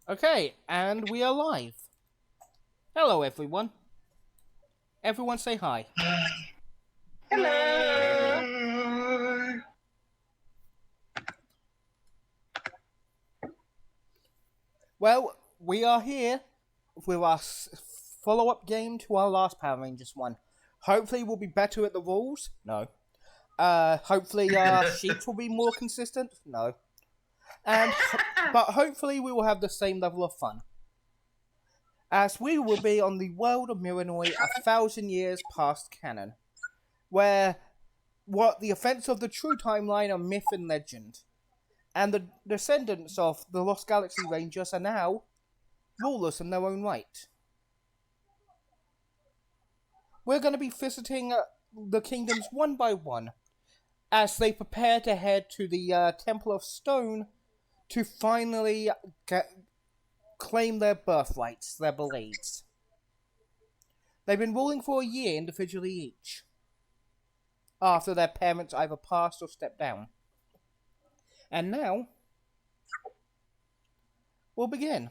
Okay, and we are live. Hello, everyone. Everyone say hi. Hello. Well, we are here with our follow-up game to our last Power Rangers one. Hopefully, we'll be better at the rules. No. Hopefully, our sheets will be more consistent. No. But hopefully, we will have the same level of fun. As we will be on the world of Miranoi 1,000 years past canon, where what the events of the true timeline are myth and legend, and the descendants of the Lost Galaxy Rangers are now rulers in their own right. We're going to be visiting the kingdoms one by one as they prepare to head to the Temple of Stone to finally claim their birthrights, their blades. They've been ruling for a year individually each, after their parents either passed or stepped down. And now, we'll begin.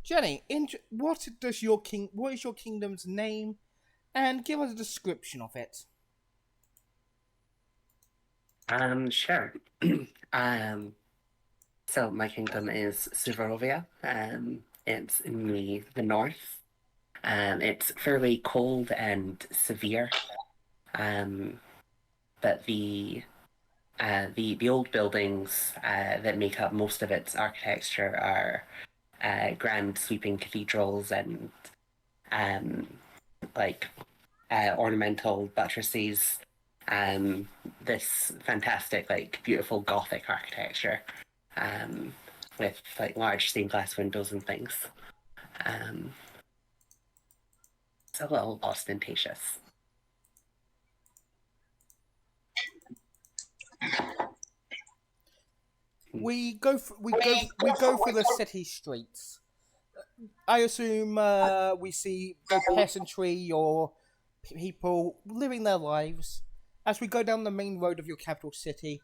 Jenny, what is your kingdom's name, and give us a description of it. Sure. So my kingdom is Suvarovia. It's in the north. It's fairly cold and severe. But the old buildings that make up most of its architecture are grand sweeping cathedrals and like ornamental buttresses. This fantastic, like beautiful Gothic architecture, with like large stained glass windows and things. It's a little ostentatious. We go through the city streets. I assume we see the peasantry or people living their lives as we go down the main road of your capital city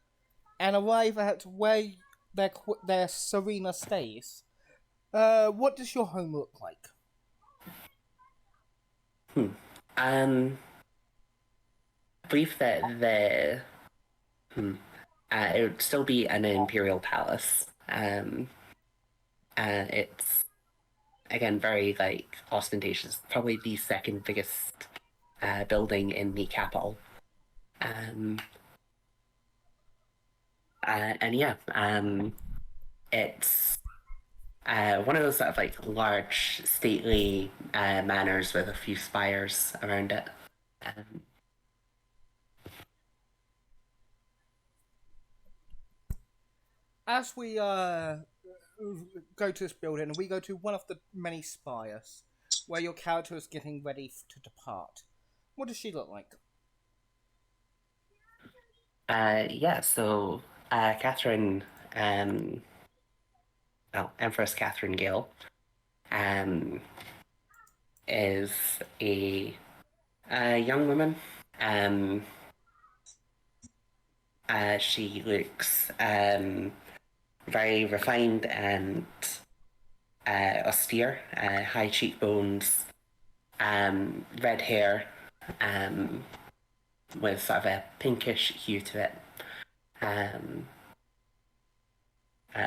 and arrive at where their Serena stays. What does your home look like? Hmm. Um, I believe that it would still be an imperial palace. It's again very like ostentatious. Probably the second biggest building in the capital. Um, and yeah, it's one of those sort of like large, stately manors with a few spires around it. Um, As we go to this building, we go to one of the many spires where your character is getting ready to depart. What does she look like? yeah, so Catherine, um, Empress Catherine Gale, um, is a young woman. Um, she looks very refined and austere, high cheekbones, red hair, um, with sort of a pinkish hue to it, um,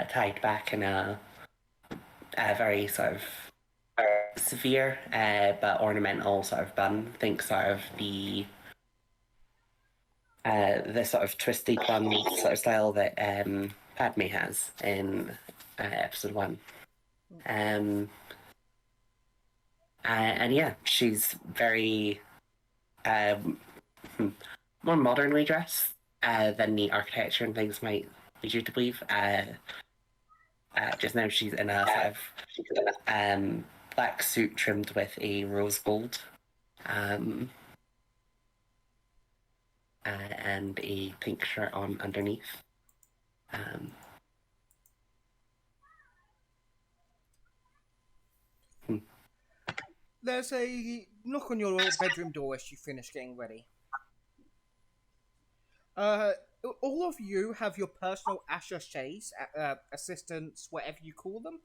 tied back in a very sort of severe but ornamental sort of bun. Think sort of the sort of twisted bun sort of style that Padme has in episode one. Um, and yeah, she's very um, more modernly dressed than the architecture and things might lead you to believe. Just now, she's in a sort of black suit trimmed with a rose gold um, and a pink shirt on underneath. Um, hmm. There's a knock on your bedroom door as you finish getting ready. Uh, all of you have your personal attachés, assistants, whatever you call them,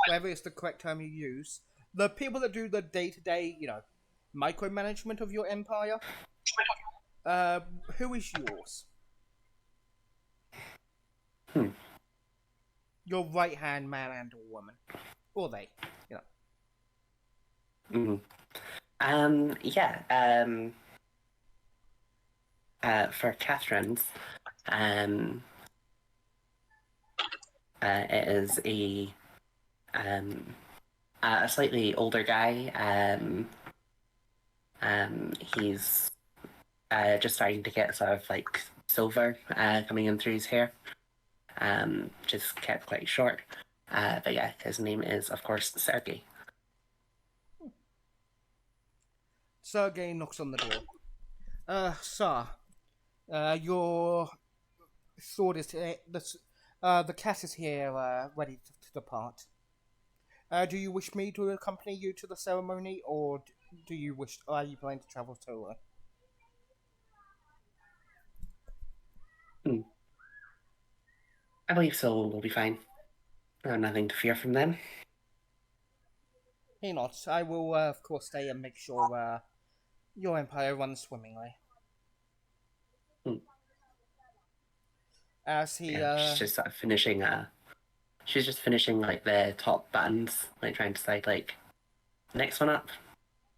whatever is the correct term you use. The people that do the day-to-day, micromanagement of your empire. Uh, who is yours? Hmm. Your right-hand man and or woman, or they, you know. Mm-hmm. Yeah. For Catherine's, um, it is um, a slightly older guy. He's just starting to get sort of like silver coming in through his hair. Just kept quite short. But yeah, his name is of course Sergey. Sergey knocks on the door. Sir, your sword is here. The cat is here, ready to depart. Do you wish me to accompany you to the ceremony, or do you wish? Are you planning to travel solo? Hmm. I believe so. We'll be fine. Nothing to fear from them. He nods. I will, of course, stay and make sure your empire runs swimmingly. Hmm. As he, Yeah, she's just sort of finishing. She's just finishing like the top buttons, like trying to decide like next one up,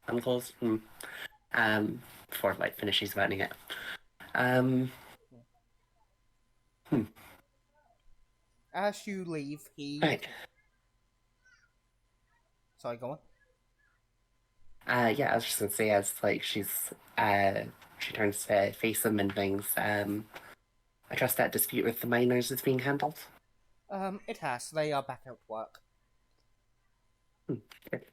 unclose. Before like finishes buttoning it. Um, hmm. as you leave, he. Right. Sorry, go on. Yeah, I was just gonna say as like she turns to face him and things. I trust that dispute with the miners is being handled. It has. They are back at work. Hmm. Good.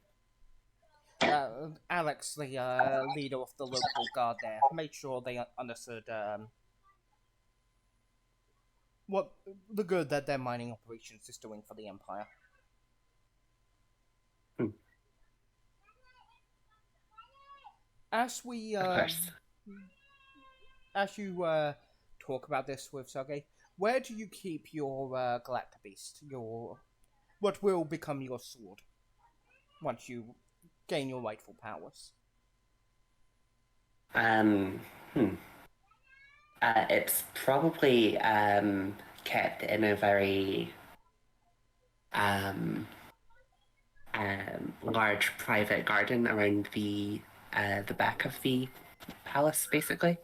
Alex, the leader of the local guard there, made sure they understood what the good that their mining operations is doing for the Empire. As we Of course. as you talk about this with Sergey, where do you keep your Galactabeast? Your what will become your sword once you gain your rightful powers? Um, hmm. It's probably kept in a very um, large private garden around the back of the palace, basically.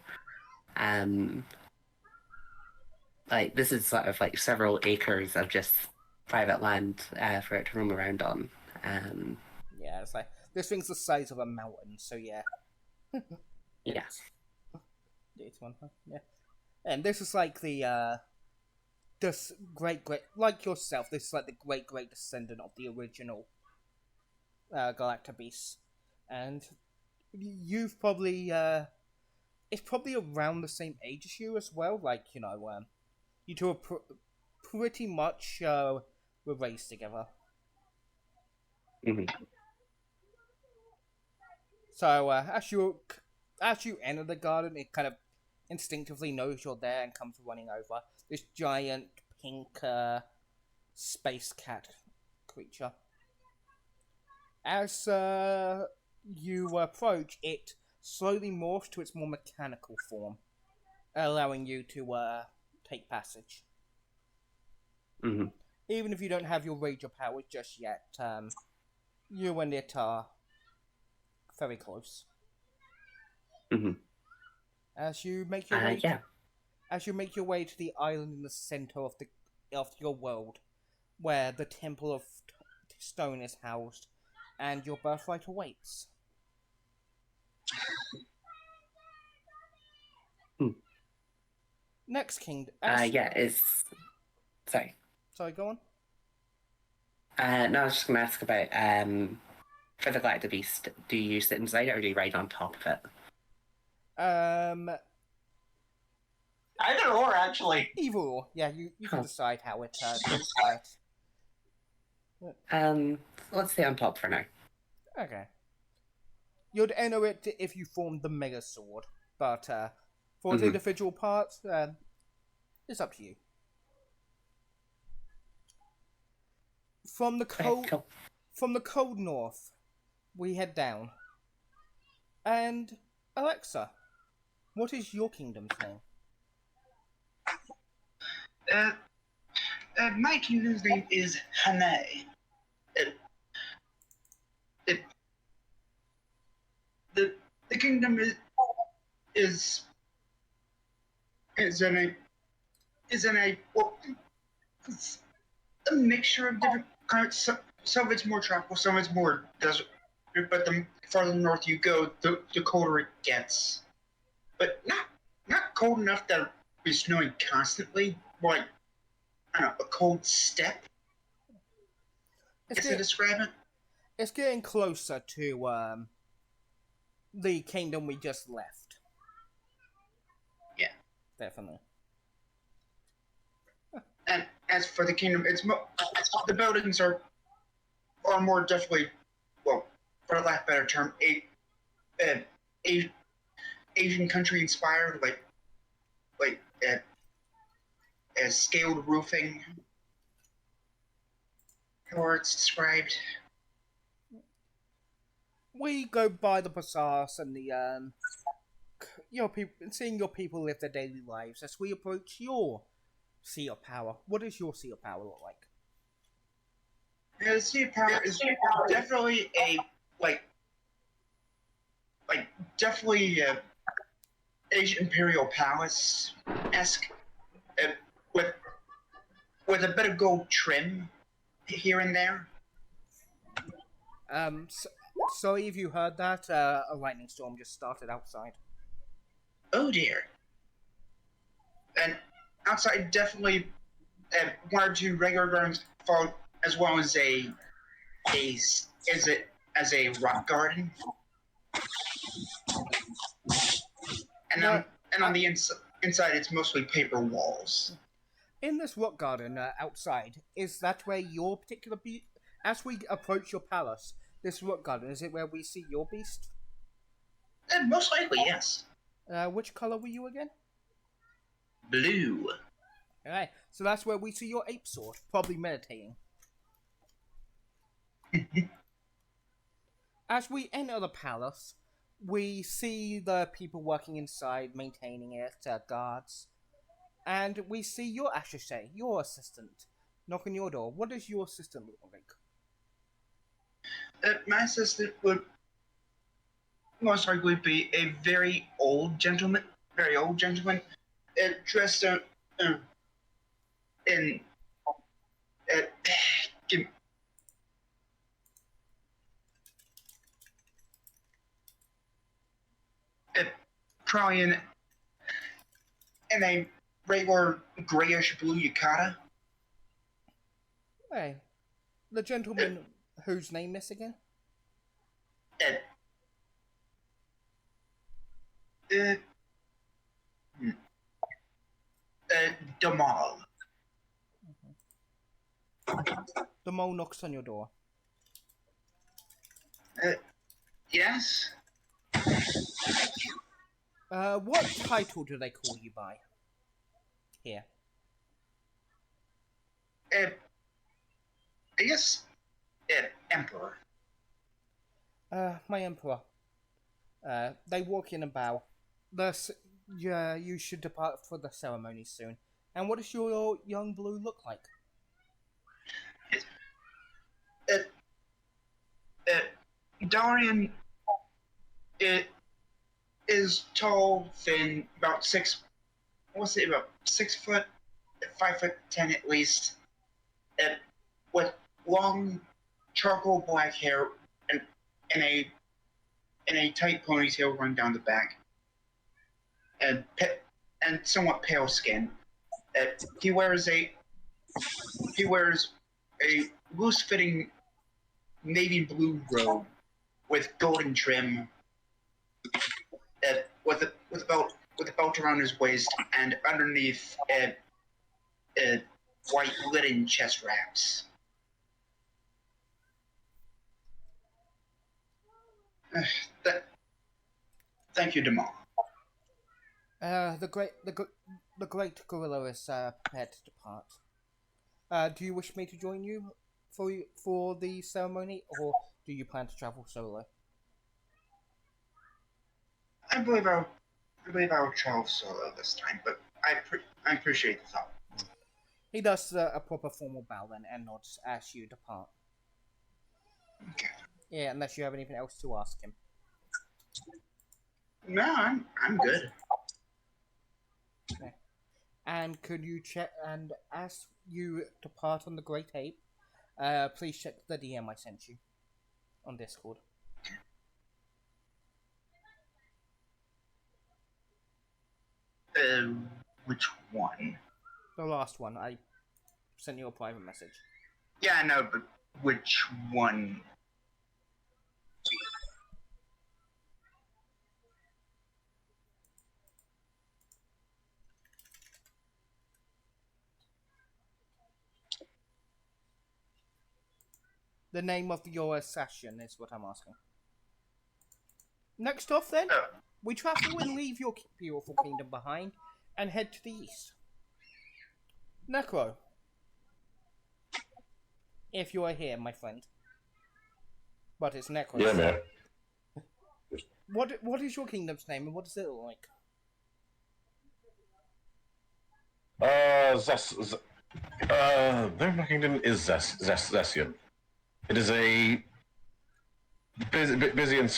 Um, like this is sort of like several acres of just private land for it to roam around on. Um, Yeah, it's like this thing's the size of a mountain, so yeah. yeah. It's one, huh? Yeah. And this is like this great like yourself. This is like the great descendant of the original Galactabeast, and you've probably it's probably around the same age as you as well. Like you two are pretty much were raised together. Hmm. So as you enter the garden, it kind of instinctively knows you're there and comes running over. This giant pink space cat creature. As you approach, it slowly morphs to its more mechanical form, allowing you to take passage. Hmm. Even if you don't have your Ranger powers just yet, you and it are very close. Hmm. As you make your way, Yeah. as you make your way to the island in the center of your world, where the Temple of Stone is housed, and your birthright awaits. Hmm. Next kingdom. Yeah. It's sorry. Sorry, go on. No, I was just going to ask about for the Galactic Beast. Do you sit inside it or do you ride on top of it? Um, Either or, actually. Either or. Yeah, you can Huh. decide how it Let's stay on top for now. Okay. You'd enter it if you formed the Mega Sword, but for the Mhm. individual parts, it's up to you. From the Okay, cool. from the cold north, we head down. And Alexa, what is your kingdom's name? My kingdom's name is Hanae. It, the kingdom is is in a well, it's a mixture of different kinds. Some of it's more tropical, some of it's more desert. But the farther north you go, the colder it gets. But not cold enough that it'd be snowing constantly. Like I don't know, a cold step. It's, Guess to describe it. it's getting closer to the kingdom we just left. Yeah. Definitely. And as for the kingdom, the buildings are more definitely, well, for lack of a better term, Asian country inspired, like as scaled roofing, how it's described. We go by the bazaars and the your people, seeing your people live their daily lives as we approach your Sea of Power. What does your Sea of Power look like? The Sea of Power is definitely like definitely Asian Imperial Palace esque, with a bit of gold trim here and there. Sorry if you heard that. A lightning storm just started outside. Oh dear. And outside, definitely one or two regular gardens, followed as well as a rock garden. And No, on the inside, it's mostly paper walls. in this rock garden outside, is that where your particular as we approach your palace, this rock garden, is it where we see your beast? Most likely, yes. Which color were you again? Blue. Alright, so that's where we see your ape sword, probably meditating. As we enter the palace, we see the people working inside, maintaining it, guards. And we see your attaché, your assistant, knock on your door. What does your assistant look like? My assistant would most likely be a very old gentleman, dressed in uh, give- uh, probably in a regular grayish blue yukata. Hey, the gentleman whose name is again? Uh, uh, hmm, Damal. The mole knocks on your door. Yes. What title do they call you by? Here. I guess Emperor. My emperor. They walk in and bow. Yeah, you should depart for the ceremony soon. And what does your young blue look like? Darian it is tall, thin, about about 6 foot, 5'10" at least, with long charcoal black hair and in a tight ponytail running down the back, and somewhat pale skin. He wears a loose-fitting navy blue robe with golden trim, with a belt around his waist, and underneath white linen chest wraps. Thank you, Damal. The great gorilla is prepared to depart. Do you wish me to join you for the ceremony, or do you plan to travel solo? I believe I'll travel solo this time, but I appreciate the thought. He does a proper formal bow then and nods as you depart. Okay. Yeah, unless you have anything else to ask him. No, I'm good. Okay. And could you check, and as you depart on the Great Ape, please check the DM I sent you on Discord. Which one? The last one, I sent you a private message. Yeah, I know, but which one? The name of your assassin is what I'm asking. Next off, then, we travel and leave your beautiful kingdom behind and head to the east. Necro. If you are here, my friend. But it's Necro. Yeah, man. What is your kingdom's name and what does it look like? Their kingdom is Zessian. It is a busy and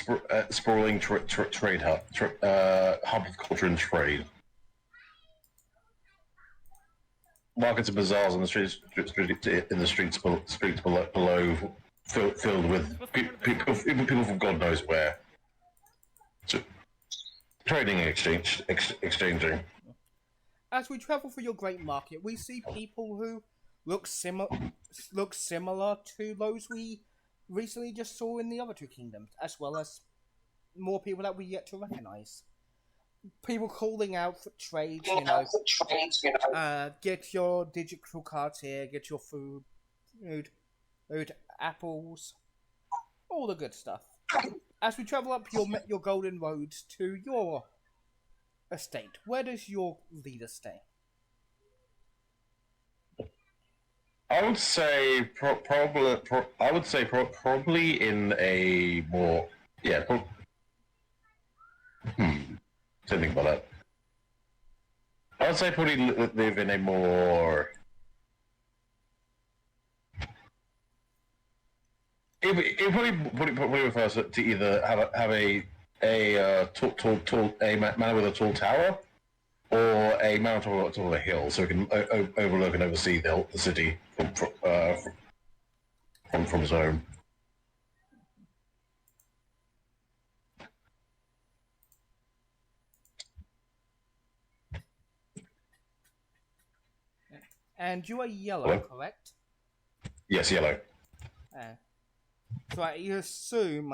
sprawling trade hub, hub of culture and trade. Markets and bazaars on the streets below, filled with people from God knows where. Trading and exchanging. As we travel through your great market, we see people who look similar to those we recently just saw in the other two kingdoms, as well as more people that we yet to recognize. People calling out for trades, get your digital cards here, get your food, apples, all the good stuff. As we travel up your golden road to your estate, where does your leader stay? I would say probably in a more yeah. Don't think about that. I would say probably live in a more. It probably refers to either have a tall a man with a tall tower, or a man on top of a hill, so it can overlook and oversee the city from his home. And you are yellow, Hello? correct? Yes, yellow. So I assume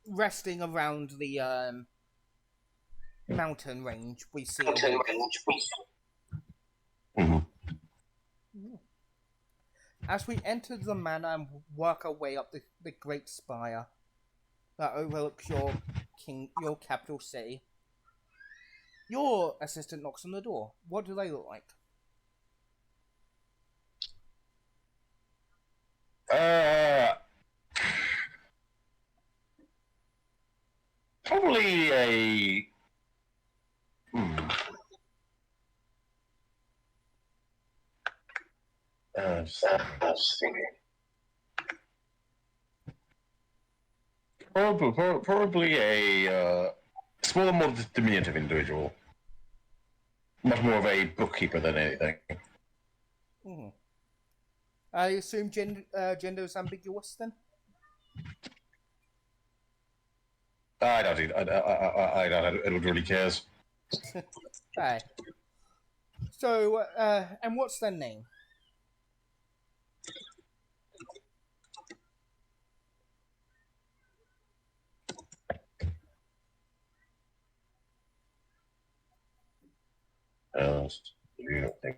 resting around the mountain range we see. Mm-hmm. As we enter the manor and work our way up the great spire that overlooks your capital city, your assistant knocks on the door. What do they look like? Probably a. Just thinking. Probably a smaller, more diminutive individual. Much more of a bookkeeper than anything. Mm-hmm. I assume gender is ambiguous then? I doubt it. I doubt it really cares. Aye. So, and what's their name? You don't think?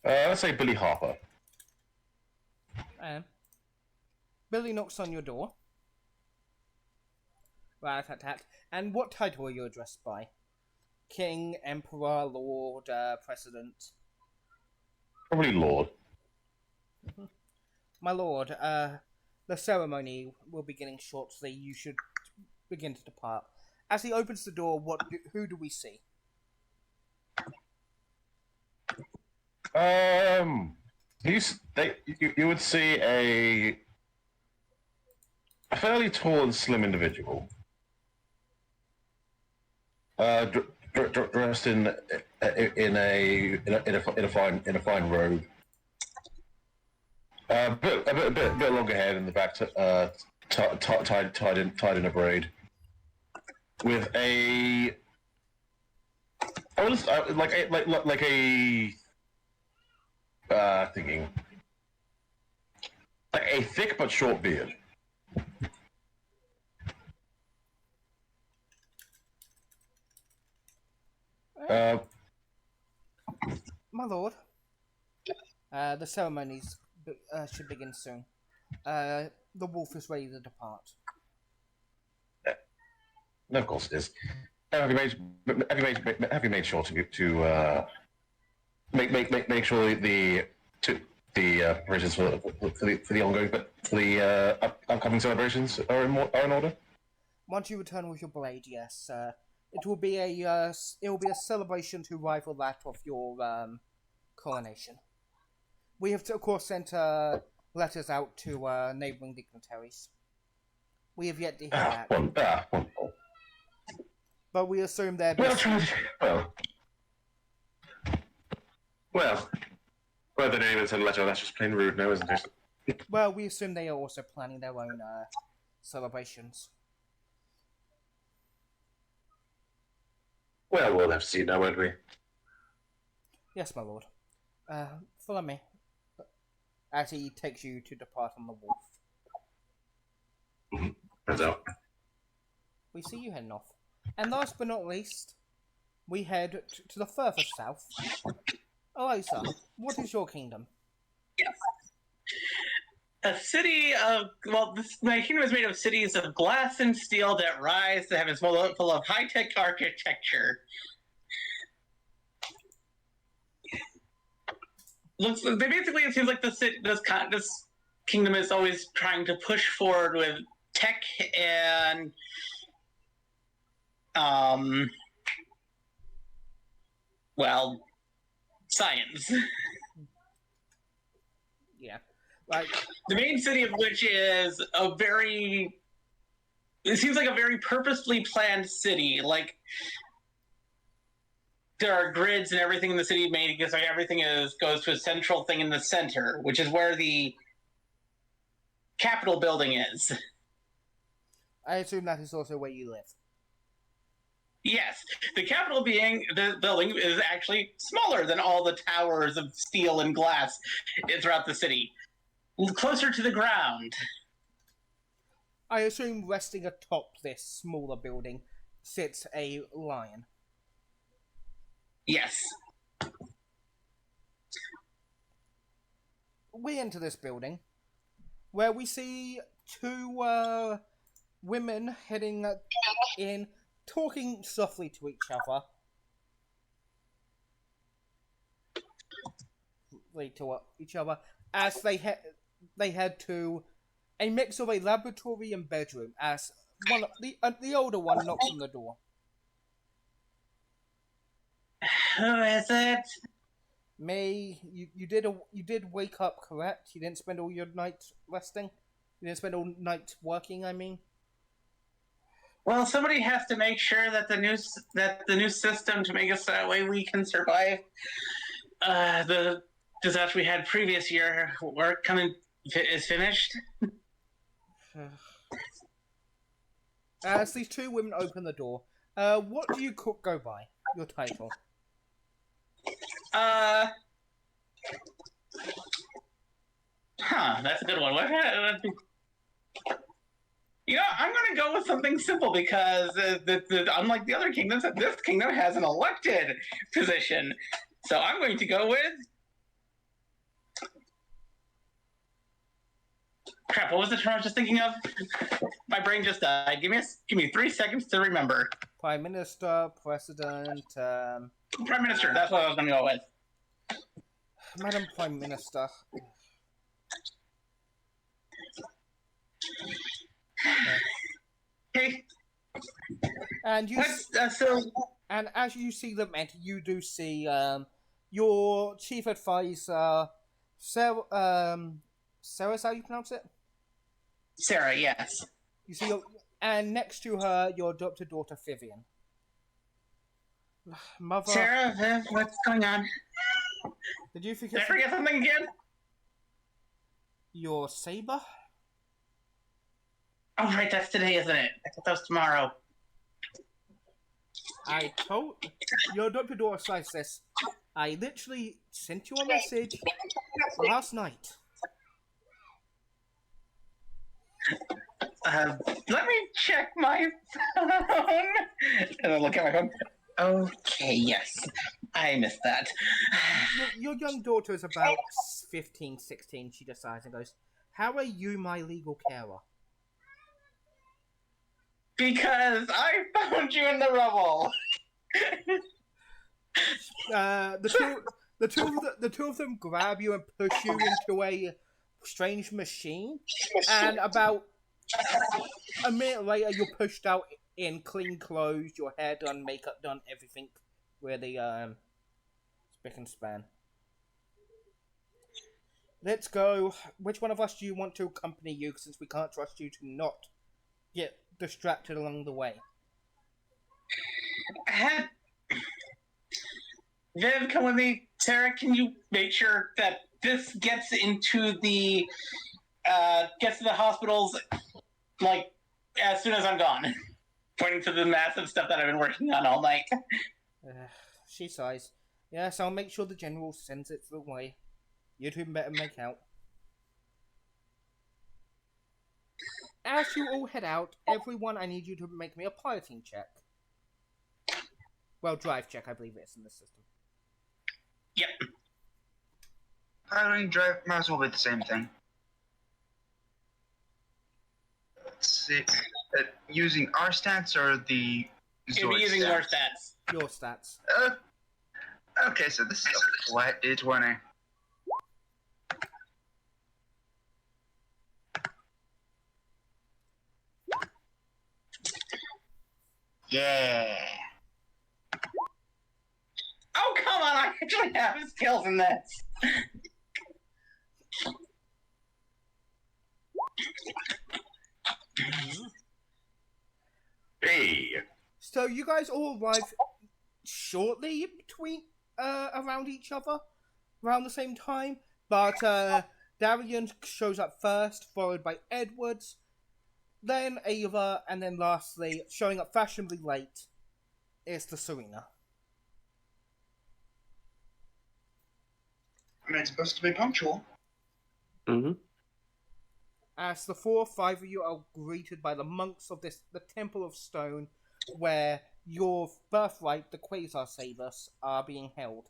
Let's say Billy Harper. Billy knocks on your door. Rat-tat-tat. And what title are you addressed by? King, Emperor, Lord, President? Probably Lord. My lord, the ceremony will be getting shortly. You should begin to depart. As he opens the door, who do we see? You would see a fairly tall and slim individual, dressed in a fine robe, a bit longer hair in the back, tied in a braid, with a thinking like a thick but short beard. My lord, the ceremonies should begin soon. The wolf is ready to depart. No, of course it is. Have you made sure to make sure the preparations for the ongoing, but for the upcoming celebrations are in order? Once you return with your blade, yes. It will be a celebration to rival that of your coronation. We have, of course, sent letters out to neighbouring dignitaries. We have yet to hear back. Wonderful. But we assume they're well, the name and send a letter, that's just plain rude now, isn't it? Well, we assume they are also planning their own celebrations. Well, we'll have to see now, won't we? Yes, my lord. Follow me. As he takes you to depart on the wolf. Hands out. We see you heading off. And last but not least, we head to the further south. Elisa, what is your kingdom? A city of, well, my kingdom is made of cities of glass and steel that rise to have full of high-tech architecture. Basically, it seems like this kingdom is always trying to push forward with tech and well, science. Yeah. Like, The main city of which is it seems like a very purposefully planned city. Like, there are grids and everything in the city made because like everything goes to a central thing in the center, which is where the Capitol building is. I assume that is also where you live. Yes, the Capitol building is actually smaller than all the towers of steel and glass throughout the city. Closer to the ground. I assume resting atop this smaller building sits a lion. Yes. We enter this building, where we see two women heading in, talking softly to each other as they head to a mix of a laboratory and bedroom. As the older one knocks on the door. Who is it? May, you did wake up, correct? You didn't spend all your night resting. You didn't spend all night working. I mean. Well, somebody has to make sure that the new system to make us that way we can survive the disaster we had previous year work is finished. As these two women open the door, what do you go by? Your title? That's a good one. You know, I'm going to go with something simple because unlike the other kingdoms, this kingdom has an elected position. So I'm going to go with... Crap, what was the term I was just thinking of? My brain just died. Give me 3 seconds to remember. Prime Minister, President, Prime Minister, that's what I was going to go with. Madam Prime Minister. Hey. And you and as you see them enter, you do see your chief advisor, Sarah's how you pronounce it? Sarah, yes. You see, and next to her, your adopted daughter, Vivian. Mother. Sarah, Viv, what's going on? Did you Did I forget something again? Your saber? Oh, right, that's today, isn't it? I thought that was tomorrow. I told your adopted daughter slices this. I literally sent you a message last night. Let me check my phone. And then look at my phone. Okay, yes. I missed that. Your young daughter is about 15, 16, she decides, and goes, "How are you my legal carer?" Because I found you in the rubble. The two of them grab you and push you into a strange machine, and about a minute later, you're pushed out in clean clothes, your hair done, makeup done, everything, really spick and span. Let's go. Which one of us do you want to accompany you, since we can't trust you to not get distracted along the way? Viv, come with me. Sarah, can you make sure that this gets into the hospitals, like, as soon as I'm gone? Pointing to the massive stuff that I've been working on all night. She sighs. Yes, I'll make sure the general sends it the way. You two better make out. As you all head out, everyone, I need you to make me a piloting check. Well, drive check, I believe it is in the system. Yep. Piloting drive might as well be the same thing. Let's see. Using our stats or the You'll be Zord using stats? your stats. Your stats. Okay, so this is a flat D20. Yeah. Oh, come on! I actually have skills in this. Hey. So you guys all arrive shortly in between, around each other, around the same time. But Darian shows up first, followed by Edwards, then Ava, and then lastly, showing up fashionably late, is the Serena. I mean, it's supposed to be punctual. Mm-hmm. As the 4 or 5 of you are greeted by the monks of the Temple of Stone, where your birthright, the Quasar Savers, are being held.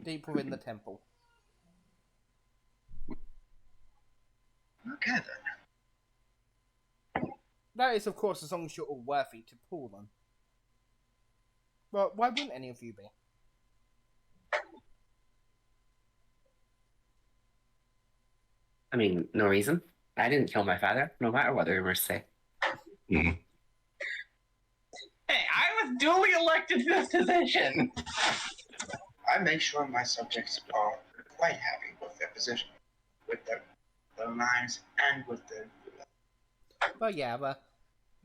Deep within the temple. Okay, then. That is, of course, as long as you're all worthy to pull them. But why wouldn't any of you be? I mean, no reason. I didn't kill my father, no matter what the rumors say. Mhm. Hey, I was duly elected to this position. I make sure my subjects are quite happy with their position, with their lives, and with their. But yeah,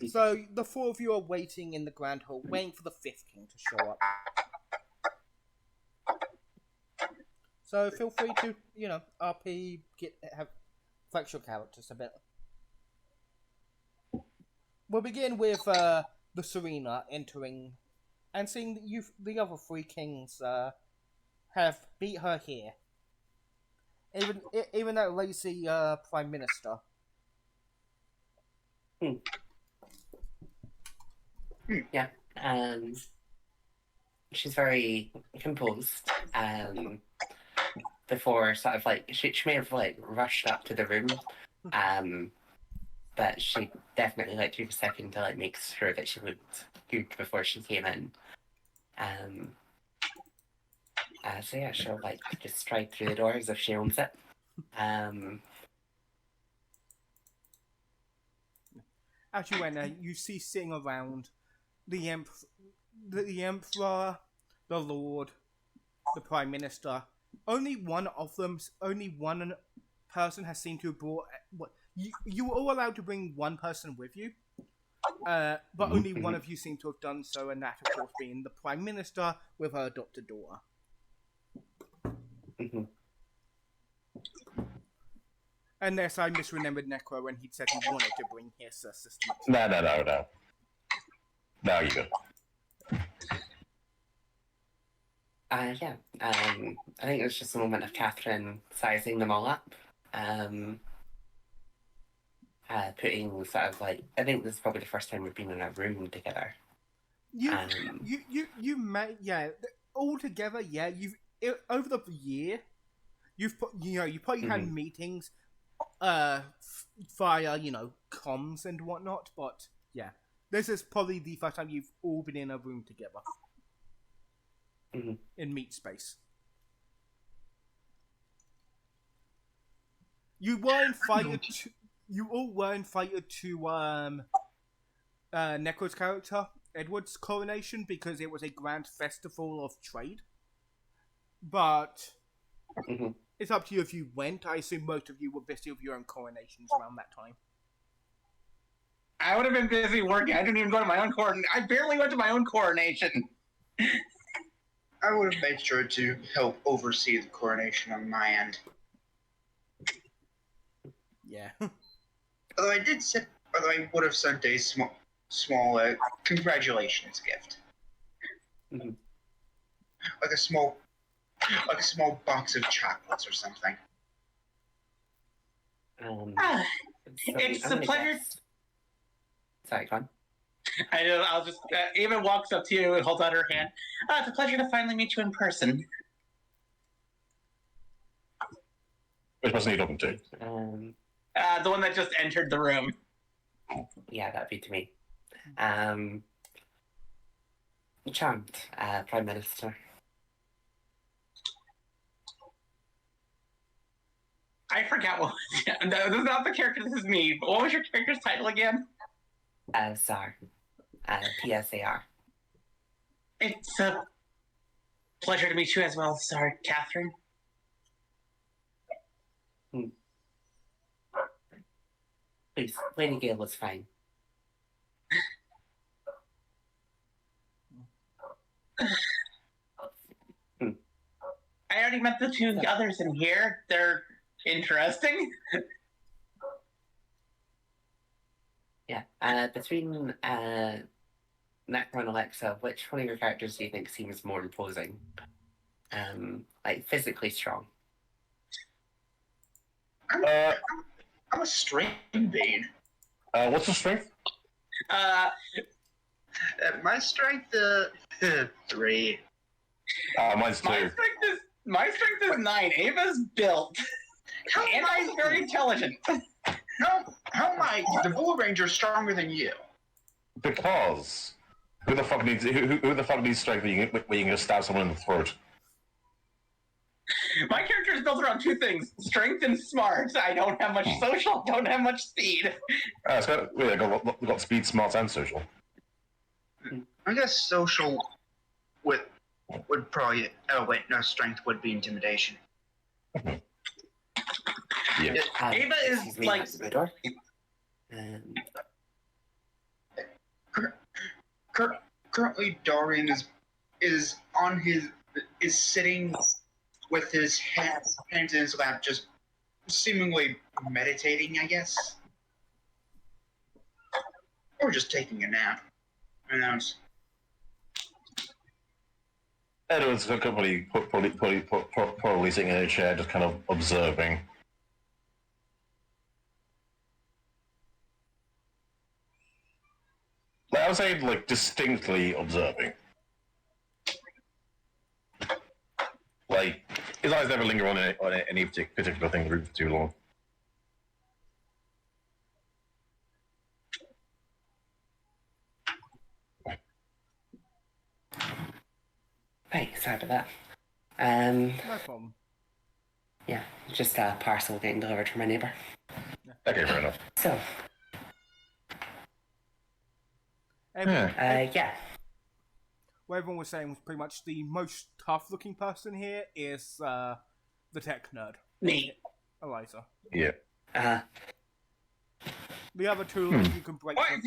so the 4 of you are waiting in the Grand Hall, waiting for the 5th King to show up. So feel free to, RP, flex your characters a bit. We'll begin with the Serena entering and seeing that the other 3 kings have beat her here. Even that lazy Prime Minister. Yeah. She's very composed. Before sort of like she may have like rushed up to the room. But she definitely like took a second to like make sure that she looked good before she came in. So yeah, she'll like just stride through the door as if she owns it. As you enter, you see sitting around the Emperor, the Lord, the Prime Minister. Only one person has seemed to have brought. You were all allowed to bring one person with you, but only one of you seem to have done so, and that, of course, being the Prime Minister with her adopted daughter. Mm-hmm. Unless I misremembered Necro when he said he wanted to bring his assistant. No. No, you go. Yeah. I think it was just a moment of Catherine sizing them all up. Putting sort of like, I think this is probably the first time we've been in a room together. You may, yeah, all together, yeah. Over the year, you probably had meetings, via comms and whatnot. But yeah, this is probably the first time you've all been in a room together. Mm-hmm. In meat space. You were invited to. You all were invited to Necro's character Edward's coronation because it was a grand festival of trade. But it's up to you if you went. I assume most of you were busy with your own coronations around that time. I would have been busy working. I didn't even go to my own coronation. I barely went to my own coronation. I would have made sure to help oversee the coronation on my end. Yeah. Although I would have sent a small congratulations gift, like a small box of chocolates or something. So It's I'm a gonna pleasure. guess- Sorry, go on. I'll just. Ava walks up to you and holds out her hand. It's a pleasure to finally meet you in person. Which person are you talking to? The one that just entered the room. Yeah, that'd be to me. Charmed, Prime Minister. I forgot what. No, this is not the character. This is me. But what was your character's title again? Tsar. PSAR. It's a pleasure to meet you as well, Sir Catherine. Please, Lady Gale was fine. I already met the two others in here. They're interesting. Yeah. Between Necro and Alexa, which one of your characters do you think seems more imposing? Like physically strong. I'm a strength bane. What's the strength? My strength, 3. Mine's 2. My strength is 9. Ava's built, How and I'm very intelligent. How am I, the Bull Ranger, stronger than you? Because who the fuck needs strength when you can just stab someone in the throat? My character is built around 2 things: strength and smart. I don't have much social, don't have much speed. Got speed, smarts, and social. I guess social would probably. Oh wait, no, strength would be intimidation. Yeah. Ava is excuse me, like- that's my door. Currently, Dorian is sitting with his hands in his lap, just seemingly meditating, I guess, or just taking a nap. Who knows? Edward's probably sitting in a chair, just kind of observing. Like, I would say, like, distinctly observing. Like, his eyes never linger on any particular thing for too long. Hey, sorry about that. No problem. Yeah, just a parcel getting delivered from my neighbour. Okay, fair enough. So, yeah. What everyone was saying was pretty much the most tough-looking person here is the tech nerd, Me. Eliza. Yeah. The other two, like, you can break What? them.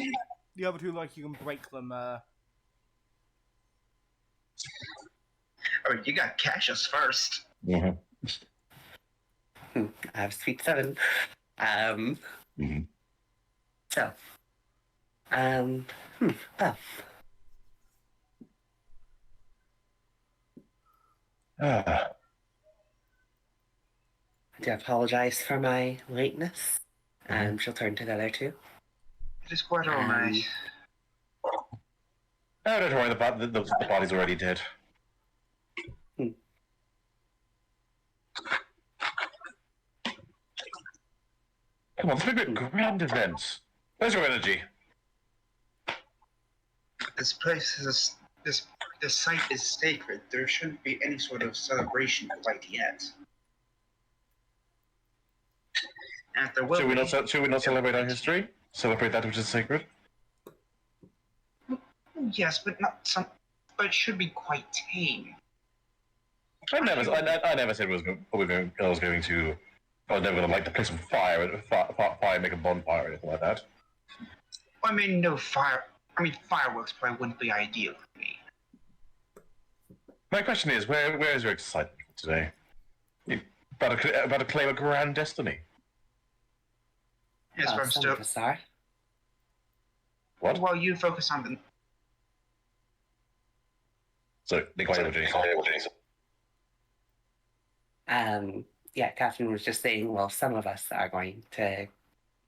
The other two, like, you can break them. Oh, you got Cassius first. Mm-hmm. I have Sweet 7. Mm-hmm. So, well, Ah. I do apologise for my lateness. She'll turn to the other two. It is quite alright. Oh, don't worry, the body's already dead. Come on, it's been a grand event. Where's your energy? This place is this site is sacred. There shouldn't be any sort of celebration quite yet. And if there will Should we be, not celebrate our history? Celebrate that which is sacred? yes, but not some. But it should be quite tame. I never said I was going to. I was never going to light the place on fire, make a bonfire or anything like that. I mean, no fire. I mean, fireworks probably wouldn't be ideal for me. My question is, where is your excitement today? About to claim a grand destiny. Yes, but I'm some still. of us are. What? While you focus on the. So, Nikolai, Yeah, Catherine was just saying, well, some of us are going to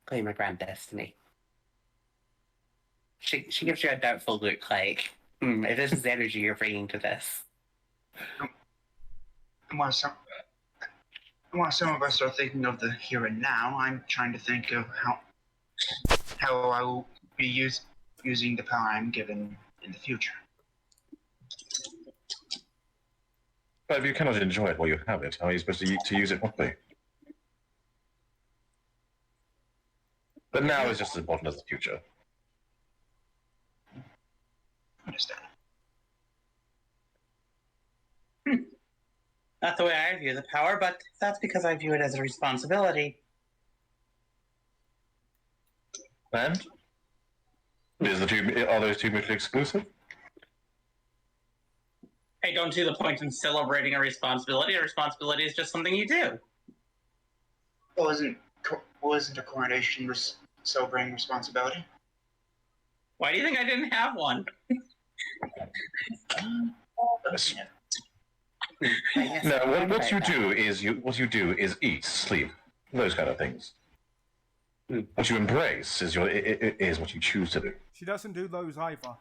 claim a grand destiny. She gives you a doubtful look, like, if this is the energy you're bringing to this. While some of us are thinking of the here and now, I'm trying to think of how I will be using the power I'm given in the future. But if you cannot enjoy it while you have it, how are you supposed to use it properly? But now is just as important as the future. Understand? Not the way I view the power, but that's because I view it as a responsibility. And? Are those two mutually exclusive? I don't see the point in celebrating a responsibility. A responsibility is just something you do. Wasn't a coronation celebrating responsibility? Why do you think I didn't have one? Yes. Yes, No, I'm what right you there. do is eat, sleep, those kind of things. Hmm. What you embrace is what you choose to do. She doesn't do those either.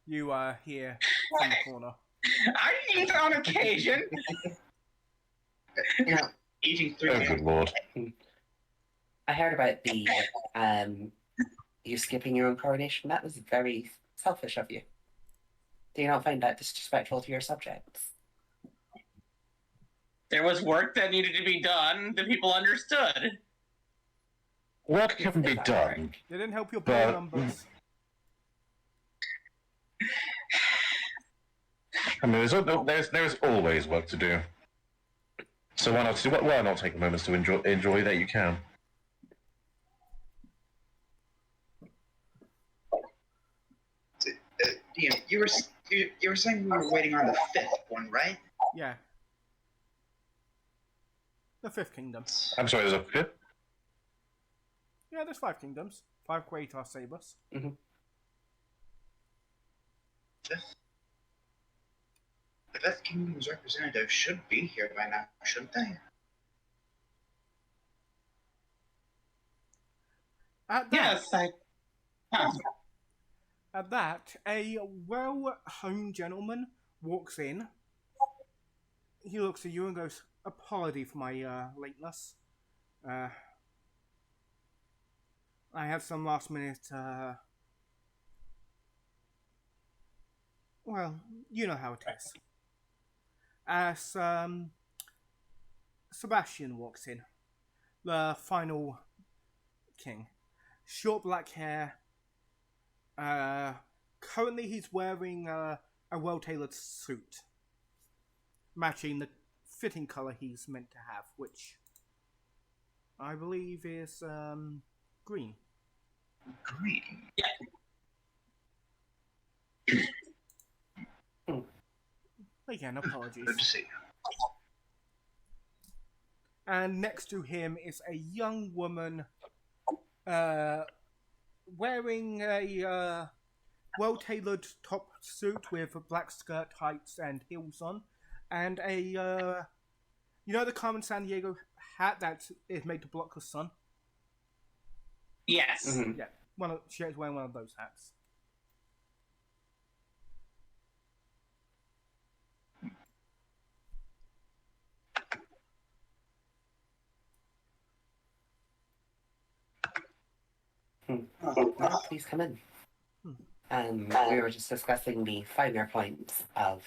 You here in the corner. I eat on occasion. You know, eating three. Oh, good lord! I heard about the you skipping your own coronation. That was very selfish of you. Do you not find that disrespectful to your subjects? There was work that needed to be done. The people understood. Work can be Is that done. correct? They didn't help your poll But- numbers. I mean, there's always work to do. So why not take moments to enjoy that you can? Ian, you were saying we were waiting on the fifth one, right? Yeah. The fifth kingdom. I'm sorry, there's a fifth? Yeah, there's 5 kingdoms. 5 Quatar Sabers. The fifth kingdom's representative should be here by now, shouldn't they? At that, Yes, At that, a well-honed gentleman walks in. He looks at you and goes, "Apology for my lateness. I had some last-minute, well, you know how it is." As Sebastian walks in, the final king. Short black hair. Currently he's wearing a well-tailored suit, matching the fitting color he's meant to have, which I believe is green. Green. Again, apologies. Good to see you. And next to him is a young woman wearing a well-tailored top suit with a black skirt, tights, and heels on, and a you know the Carmen San Diego hat that is made to block the sun. yes. Mhm. Yeah, she's wearing one of those hats. Well, please come in. We were just discussing the finer points of,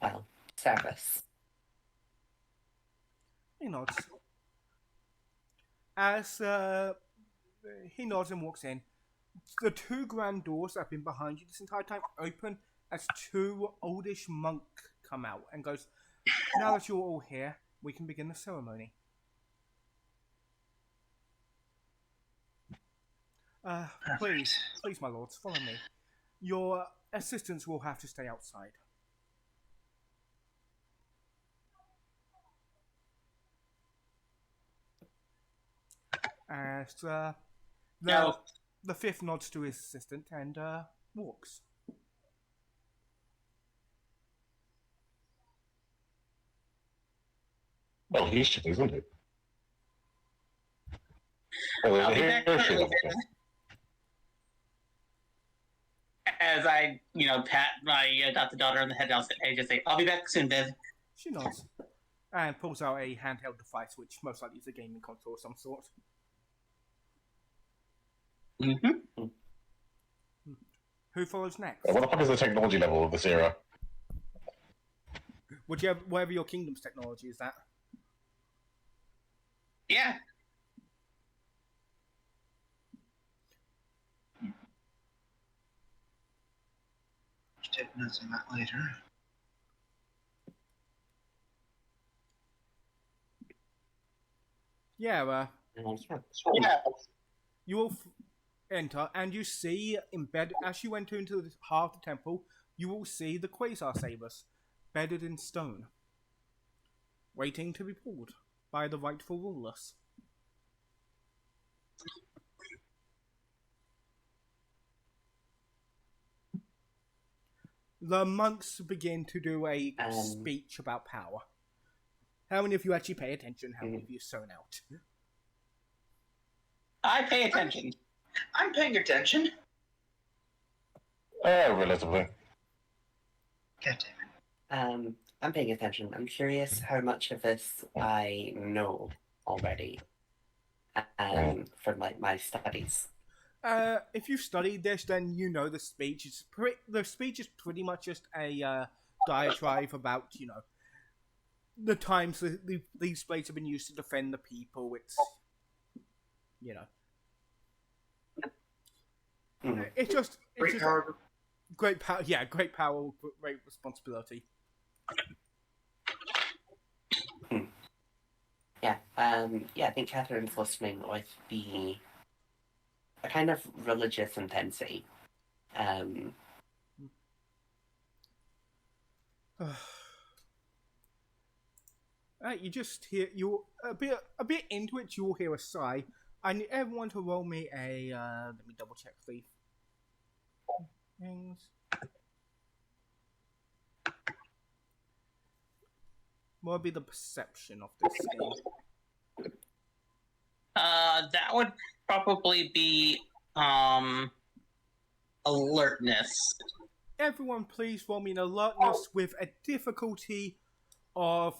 well, service. He nods. As he nods and walks in, the 2 grand doors that have been behind you this entire time open as 2 oldish monk come out and goes, "Now that you're all here, we can begin the ceremony." Please, my lords, follow me. Your assistants will have to stay outside. As No. the 5th nods to his assistant and walks. Well, he should, isn't he? Well, I'll be here back she shortly. is. As I, pat my adopted daughter on the head, I just say, "I'll be back soon, Viv." She nods and pulls out a handheld device, which most likely is a gaming console of some sort. Mm-hmm. Who follows next? What the fuck is the technology level of this era? Whatever your kingdom's technology is that. Yeah. Take notes on that later. Yeah, Yeah. you will enter, and you see embedded as you enter into the heart of the temple. You will see the Quasar Sabers, bedded in stone, waiting to be pulled by the rightful rulers. The monks begin to do a speech about power. How many of you actually pay attention? How many of you zone out? I pay attention. I'm paying attention. Relatively. God damn it. I'm paying attention. I'm curious how much of this I know already. From like my studies. If you've studied this, then you know the speech is pretty much just a diatribe about the times these blades have been used to defend the people. It's it's just great power. Yeah, great power, great responsibility. Yeah, I think Catherine's listening with a kind of religious intensity. You just hear a bit into it. You'll hear a sigh. I need everyone to roll me a. Let me double check the things. What would be the perception of this game? That would probably be alertness. Everyone, please roll me an alertness with a difficulty of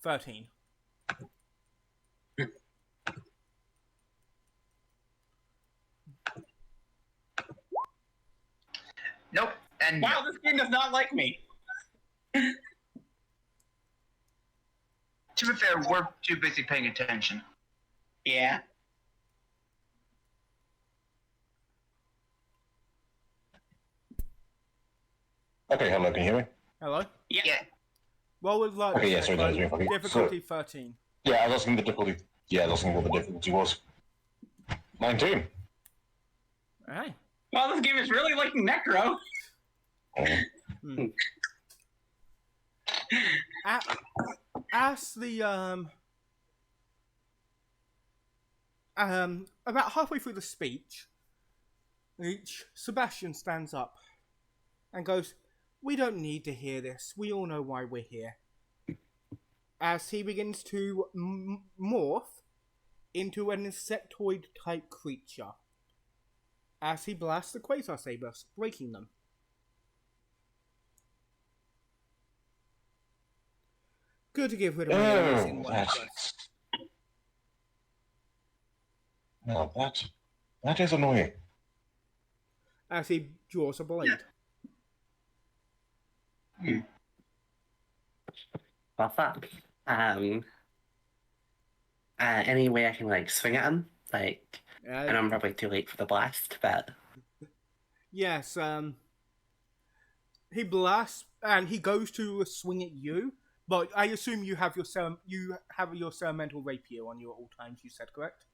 13. Nope. And Wow, this game does not like me. to be fair, we're too busy paying attention. Yeah. Okay, hello, can you hear me? Hello? Yeah. Yeah. Roll with alertness. Okay, yeah, sorry, that was me. Okay, Difficulty 13. Yeah, I was asking the difficulty. Yeah, I was asking what the difficulty was. 19. Alright. Well, this game is really liking Necro. As the about halfway through the speech, Sebastian stands up and goes, "We don't need to hear this. We all know why we're here." As he begins to morph into an insectoid type creature, as he blasts the Quasar Sabers, breaking them. Good to get rid of my enemies in one burst. Now that is annoying. As he draws a blade. Well, fuck. Any way I can like swing at him? Like, and I'm probably too late for the blast, but Yes, he blasts and he goes to swing at you, but I assume you have your ceremonial rapier on you at all times. You said correct?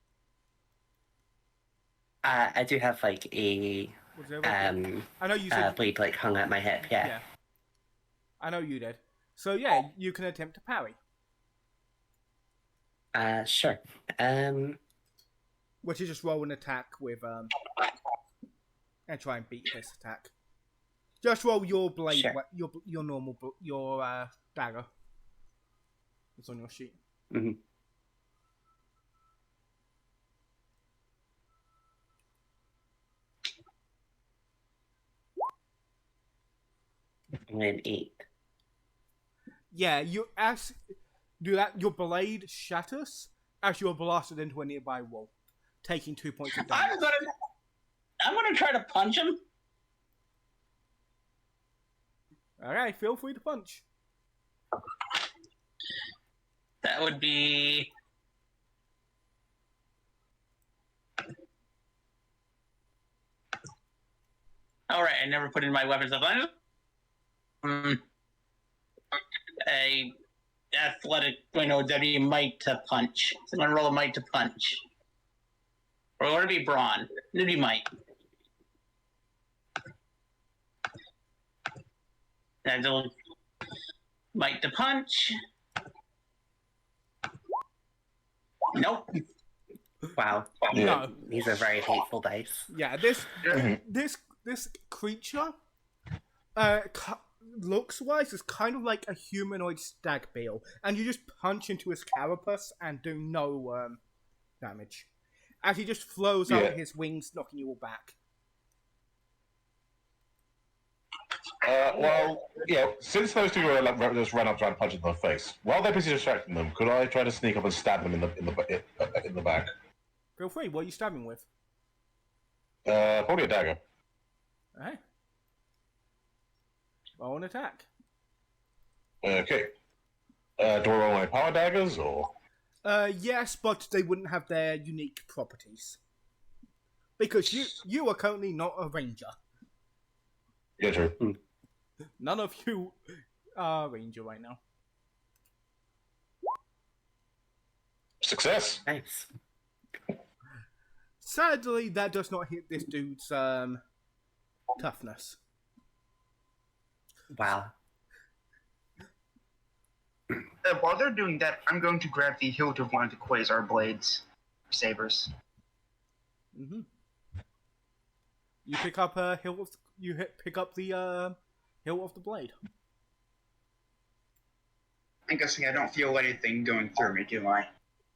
I do have like a Was there a rapier? I know you said. blade like hung at my hip. Yeah. I know you did. So yeah, you can attempt to parry. Sure. Which is just roll an attack with and try and beat his attack. Just roll your blade, Sure. your normal dagger. It's on your sheet. Mm-hmm. I'm an 8. Yeah, you as do that. Your blade shatters as you are blasted into a nearby wall, taking 2 points of damage. I'm gonna try to punch him. All right, feel free to punch. That would be. All right, I never put in my weapons up. A athletic, W might to punch. So I'm gonna roll a might to punch. Or would it be brawn? It'd be might. And it'll might to punch. Nope. Wow. No. These are very hateful dice. Yeah, this creature, looks wise is kind of like a humanoid stag beetle, and you just punch into his carapace and do no damage, as he just flows out his wings, knocking you all back. Since those two are just run up trying to punch in the face, while they're busy distracting them, could I try to sneak up and stab them in the back? Feel free. What are you stabbing with? Probably a dagger. Alright. Roll an attack. Okay. Do I roll my power daggers or? Yes, but they wouldn't have their unique properties because you are currently not a ranger. Yeah, true. None of you are a ranger right now. Success. Nice. Sadly, that does not hit this dude's toughness. Wow. While they're doing that, I'm going to grab the hilt of one of the Quasar blades, sabers. Mm-hmm. You pick up pick up the hilt of the blade. I'm guessing I don't feel anything going through me, do I?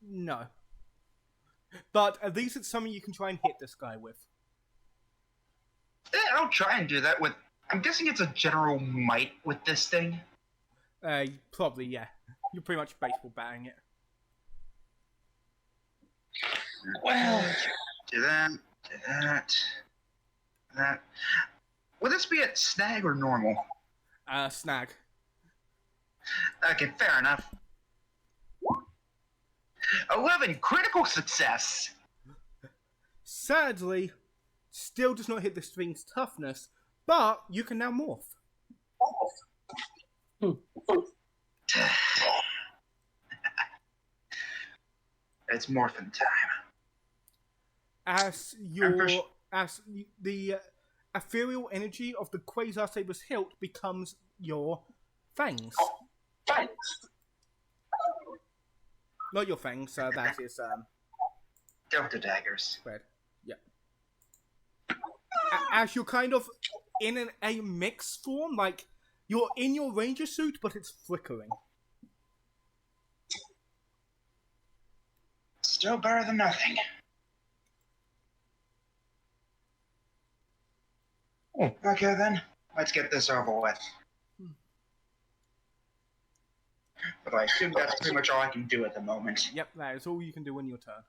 No. But at least it's something you can try and hit this guy with. I'll try and do that with... I'm guessing it's a general might with this thing. Probably, yeah. You're pretty much baseball batting it. Well, Do that, that. Would this be at snag or normal? Snag. Okay, fair enough. 11 critical success. Sadly, still does not hit the string's toughness, but you can now morph. It's morphin' time. As the ethereal energy of the Quasar Saber's hilt becomes your fangs. thanks. Not your fangs, that is Delta daggers. red. Yeah. As you're kind of in a mix form, like you're in your ranger suit, but it's flickering. Still better than nothing. Okay then, let's get this over with. But I assume that's pretty much all I can do at the moment. Yep, that is all you can do in your turn.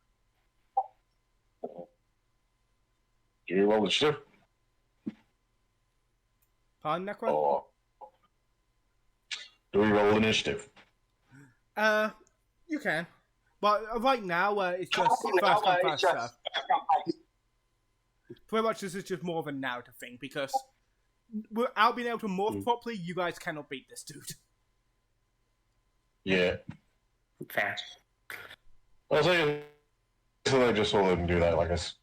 Give me a roll initiative. Pardon, Necro? Or do we roll initiative? You can. But right now, it's just first come, first serve. Pretty much this is just more of a narrative thing, because without being able to morph properly, you guys cannot beat this dude. Yeah. Fair. I'll say so they just saw them do that, I guess.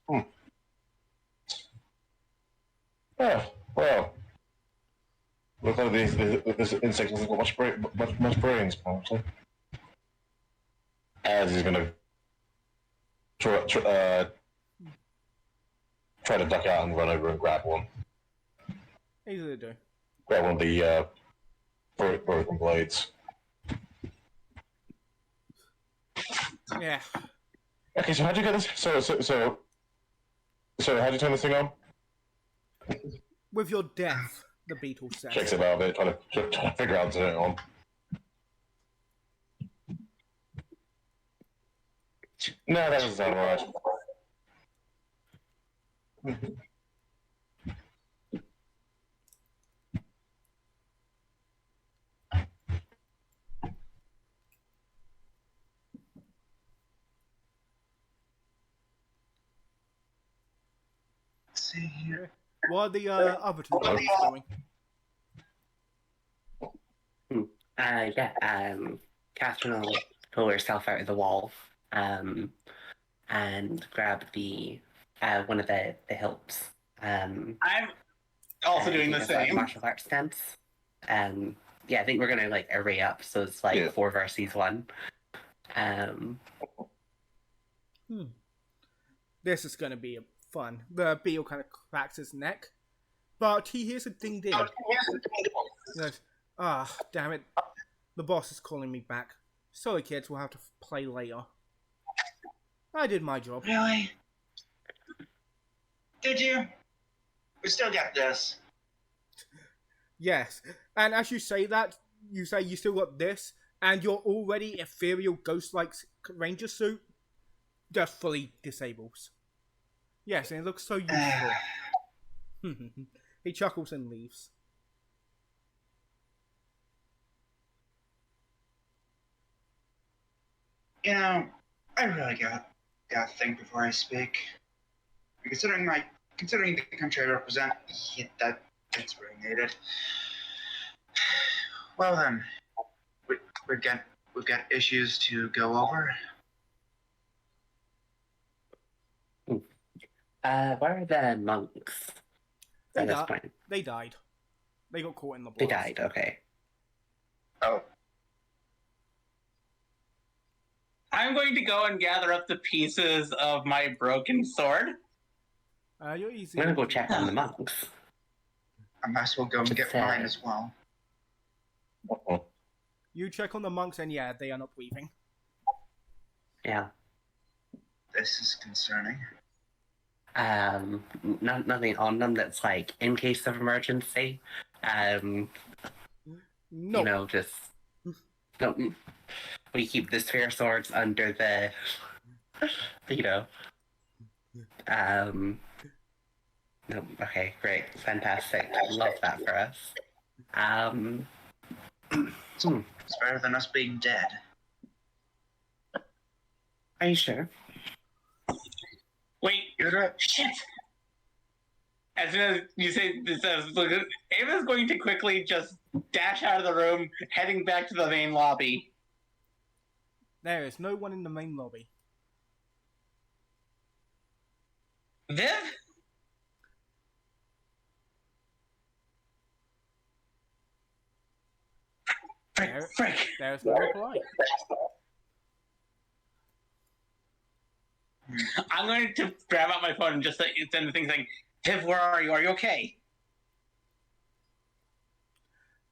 Yeah, well. Looks like this insect hasn't got much brains, apparently. As he's gonna try to duck out and run over and grab one. Easily do. Grab one of the broken blades. Yeah. Okay, so how'd you get this? So how'd you turn this thing on? With your death, the beetle says. Checks about a bit, trying to figure out what's going on. No, that doesn't sound right. Let's see here. What are the other two beetles doing? Catherine will pull herself out of the wall, and grab the one of the hilts. I'm also doing the It's like same. martial arts stance. Yeah, I think we're gonna like array up, so it's like Yeah. 4 versus 1. This is going to be fun. The beetle kind of cracks his neck, but he hears a ding ding. He goes, "Ah, damn it. The boss is calling me back. Sorry, kids, we'll have to play later. I did my job." Really? Did you? We still got this. Yes, and as you say that, you say you still got this, and your already ethereal ghost-like ranger suit just fully disables. Yes, and it looks so useful. He chuckles and leaves. You know, I really gotta think before I speak. Considering the country I represent, yeah, that's really needed. Well then, we've got issues to go over. Where are the monks They at this died. point? They died. They got caught in the blast. They died, okay. Oh, I'm going to go and gather up the pieces of my broken sword. You're easy. I'm gonna go check on the monks. I might as well go and get mine as well. You check on the monks, and yeah, they are not breathing. Yeah. This is concerning. Nothing on them that's like in case of emergency. No. You know, just no. We keep the sphere swords under the, you know. No, okay, great, fantastic. Love that for us. It's better than us being dead. Are you sure? Wait, You're right. shit! As soon as you say this, Ava's going to quickly just dash out of the room, heading back to the main lobby. There is no one in the main lobby. Viv? Frick. There is no reply. I'm going to grab out my phone and just send the thing saying, Viv, where are you? Are you okay?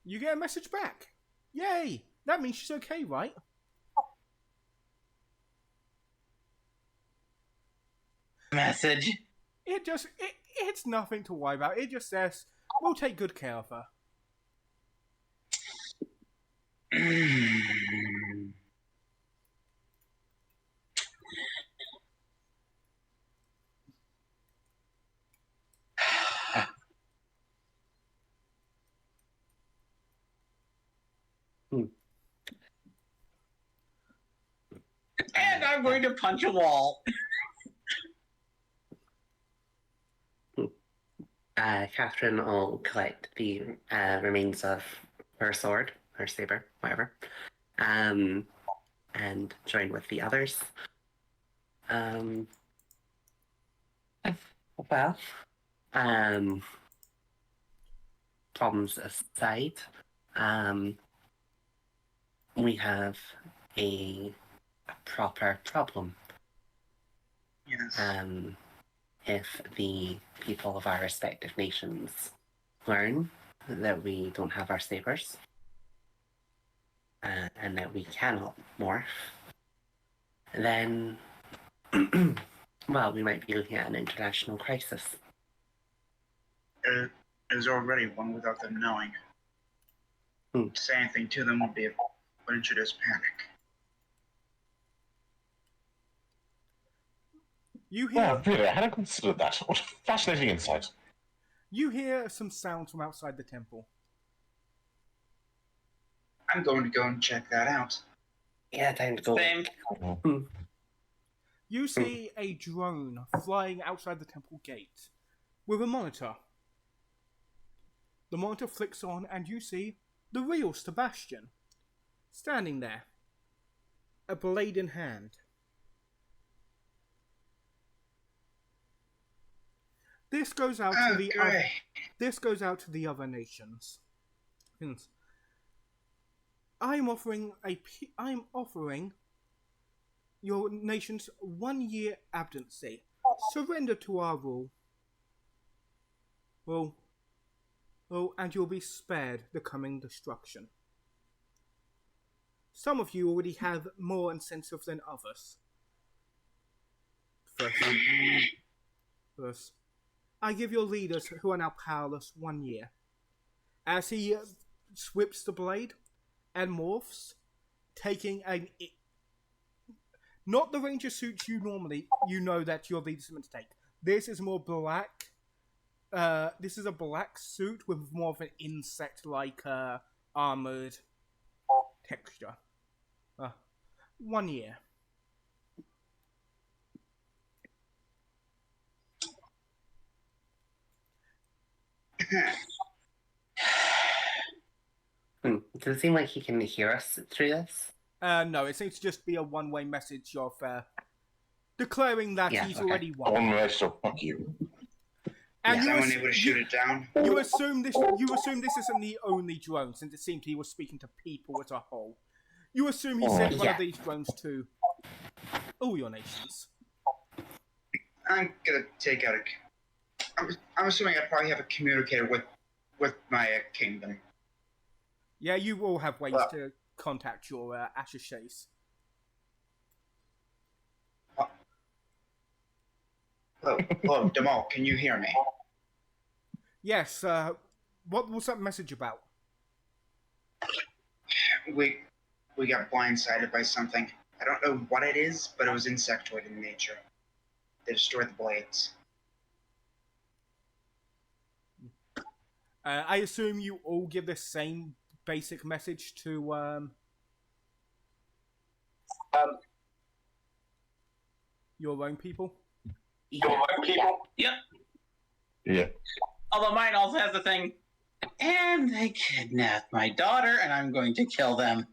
You get a message back. Yay! That means she's okay, right? Message. It's nothing to worry about. It just says, we'll take good care of her. And I'm going to punch a wall. Catherine will collect the remains of her sword, her saber, whatever, and join with the others. Well, problems aside, we have a proper problem. Yes. If the people of our respective nations learn that we don't have our sabers, and that we cannot morph, then, well, we might be looking at an international crisis. There's already one without them knowing. Hmm. To say anything to them would introduce panic. You hear Yeah, really, I hadn't considered that. What a fascinating insight. you hear some sounds from outside the temple. I'm going to go and check that out. Yeah, time to go. Same. You see a drone flying outside the temple gate with a monitor. The monitor flicks on, and you see the real Sebastian standing there, a blade in hand. This goes out to the other. Great. This goes out to the other nations. I'm offering your nations 1 year abdency. Surrender to our rule. And you'll be spared the coming destruction. Some of you already have more incentive than others. First, I give your leaders who are now powerless 1 year. As he whips the blade and morphs, taking not the ranger suit you know that your leaders are meant to take. This is more black. This is a black suit with more of an insect-like armored texture. 1 year. Does it seem like he can hear us through this? No, it seems to just be a one-way message of declaring that he's already won. One way, so fuck you. And Is you, anyone able to shoot it down? you assume this isn't the only drone, since it seemed he was speaking to people as a whole. You assume he sent one of these drones to all your nations. I'm gonna take out I'm assuming I probably have a communicator with my kingdom. Yeah, you all have ways to contact your Ashes. Hello, Demal, can you hear me? Yes, what was that message about? We got blindsided by something. I don't know what it is, but it was insectoid in nature. They destroyed the blades. I assume you all give the same basic message to your own people. Yeah. Yep. Yeah. Although mine also has the thing, and they kidnapped my daughter, and I'm going to kill them.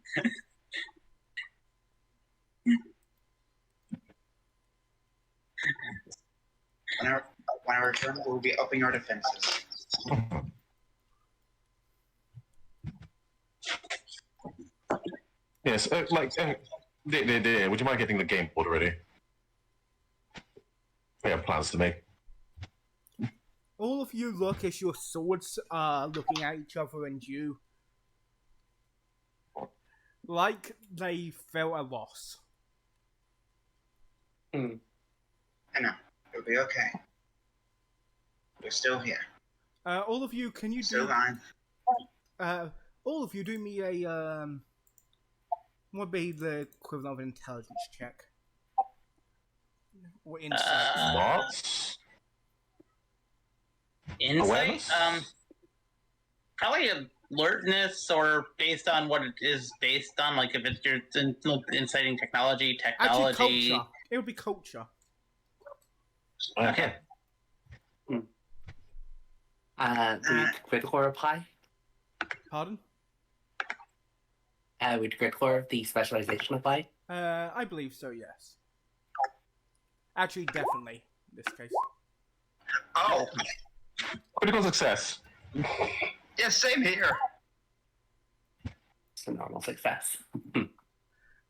When I return, we'll be upping our defenses. Yes, would you mind getting the game board ready? We have plans to make. All of you look as your swords are looking at each other, and you like they felt a loss. I know. It'll be okay. We're still here. All of you, can you Still do? fine. All of you, do me a what would be the equivalent of an intelligence check or insight? What? Insight? Awareness? Probably alertness, or based on what it is based on, like if it's your inciting technology. Actually, culture. It would be culture. Okay. Would Gridlore apply? Pardon? Would Gridlore, the specialization, apply? I believe so. Yes. Actually, definitely in this case. Oh, Critical success. yeah, same here. It's a normal success.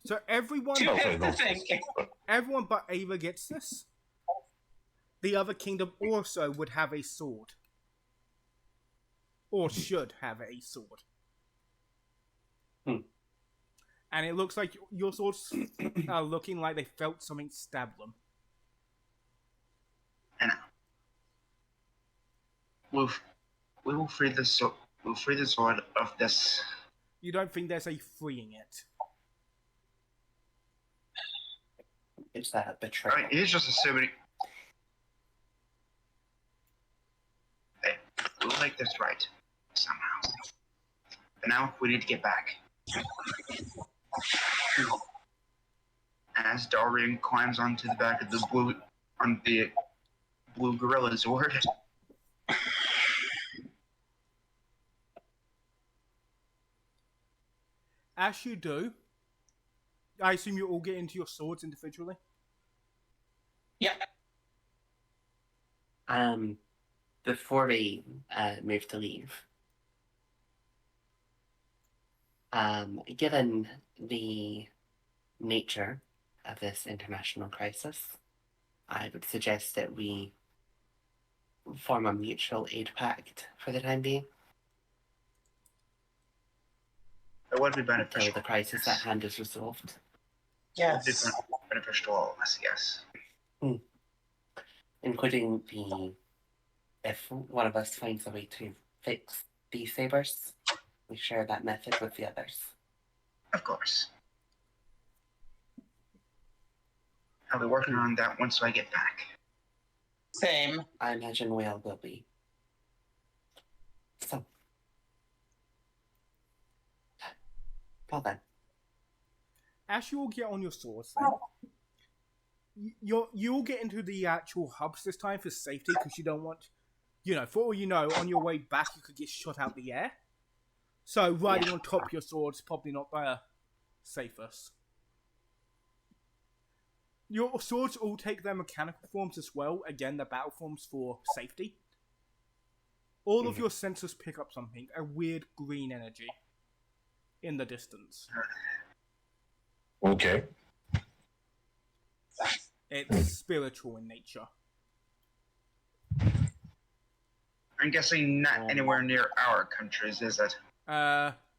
So everyone, Two No, hits sorry, to no. sink. everyone but Ava gets this. The other kingdom also would have a sword, or should have a sword. And it looks like your swords are looking like they felt something stab them. I know. we will free the sword. We'll free the sword of this. You don't think there's a freeing it? It's that I mean, betrayal. he's just assuming. Hey, we'll make this right somehow. But now we need to get back. As Darian climbs onto the back of the blue gorilla sword. As you do, I assume you all get into your swords individually. Yeah. Before we move to leave, given the nature of this international crisis, I would suggest that we form a mutual aid pact for the time being It would be until beneficial. the crisis at hand is resolved, It would be Yes. beneficial to all of us, yes. including if one of us finds a way to fix these sabers, we share that method with the others. Of course. I'll be working on that once I get back. Same. I imagine we all will be. So, well then. As you all get on your swords, then, you'll get into the actual hubs this time for safety, because you don't want, for all you know, on your way back you could get shot out the air. So riding on top of your sword's probably not the safest. Your swords all take their mechanical forms as well. Again, they're battle forms for safety. All of your sensors pick up something, a weird green energy in the distance. Okay. It's spiritual in nature. I'm guessing not anywhere near our countries, is it?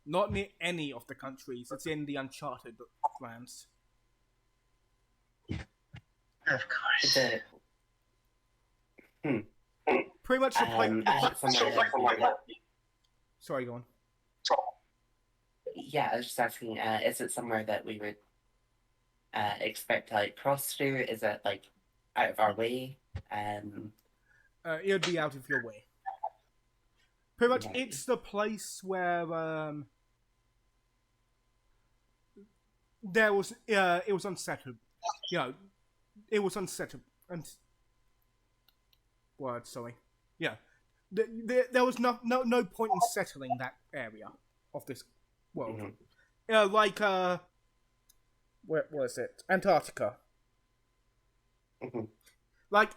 Not near any of the countries. It's in the Uncharted lands. Of course. Is it, Pretty much the place. is it somewhere that we- Sorry, go on. yeah, I was just asking, is it somewhere that we would expect to cross through? Is it out of our way? It would be out of your way. Pretty much, Right. it's the place where there was it was unsettled. It was unsettled. Word, sorry. Yeah, there was no point in settling that area of this world. Mhm. Where was it? Antarctica. Mhm.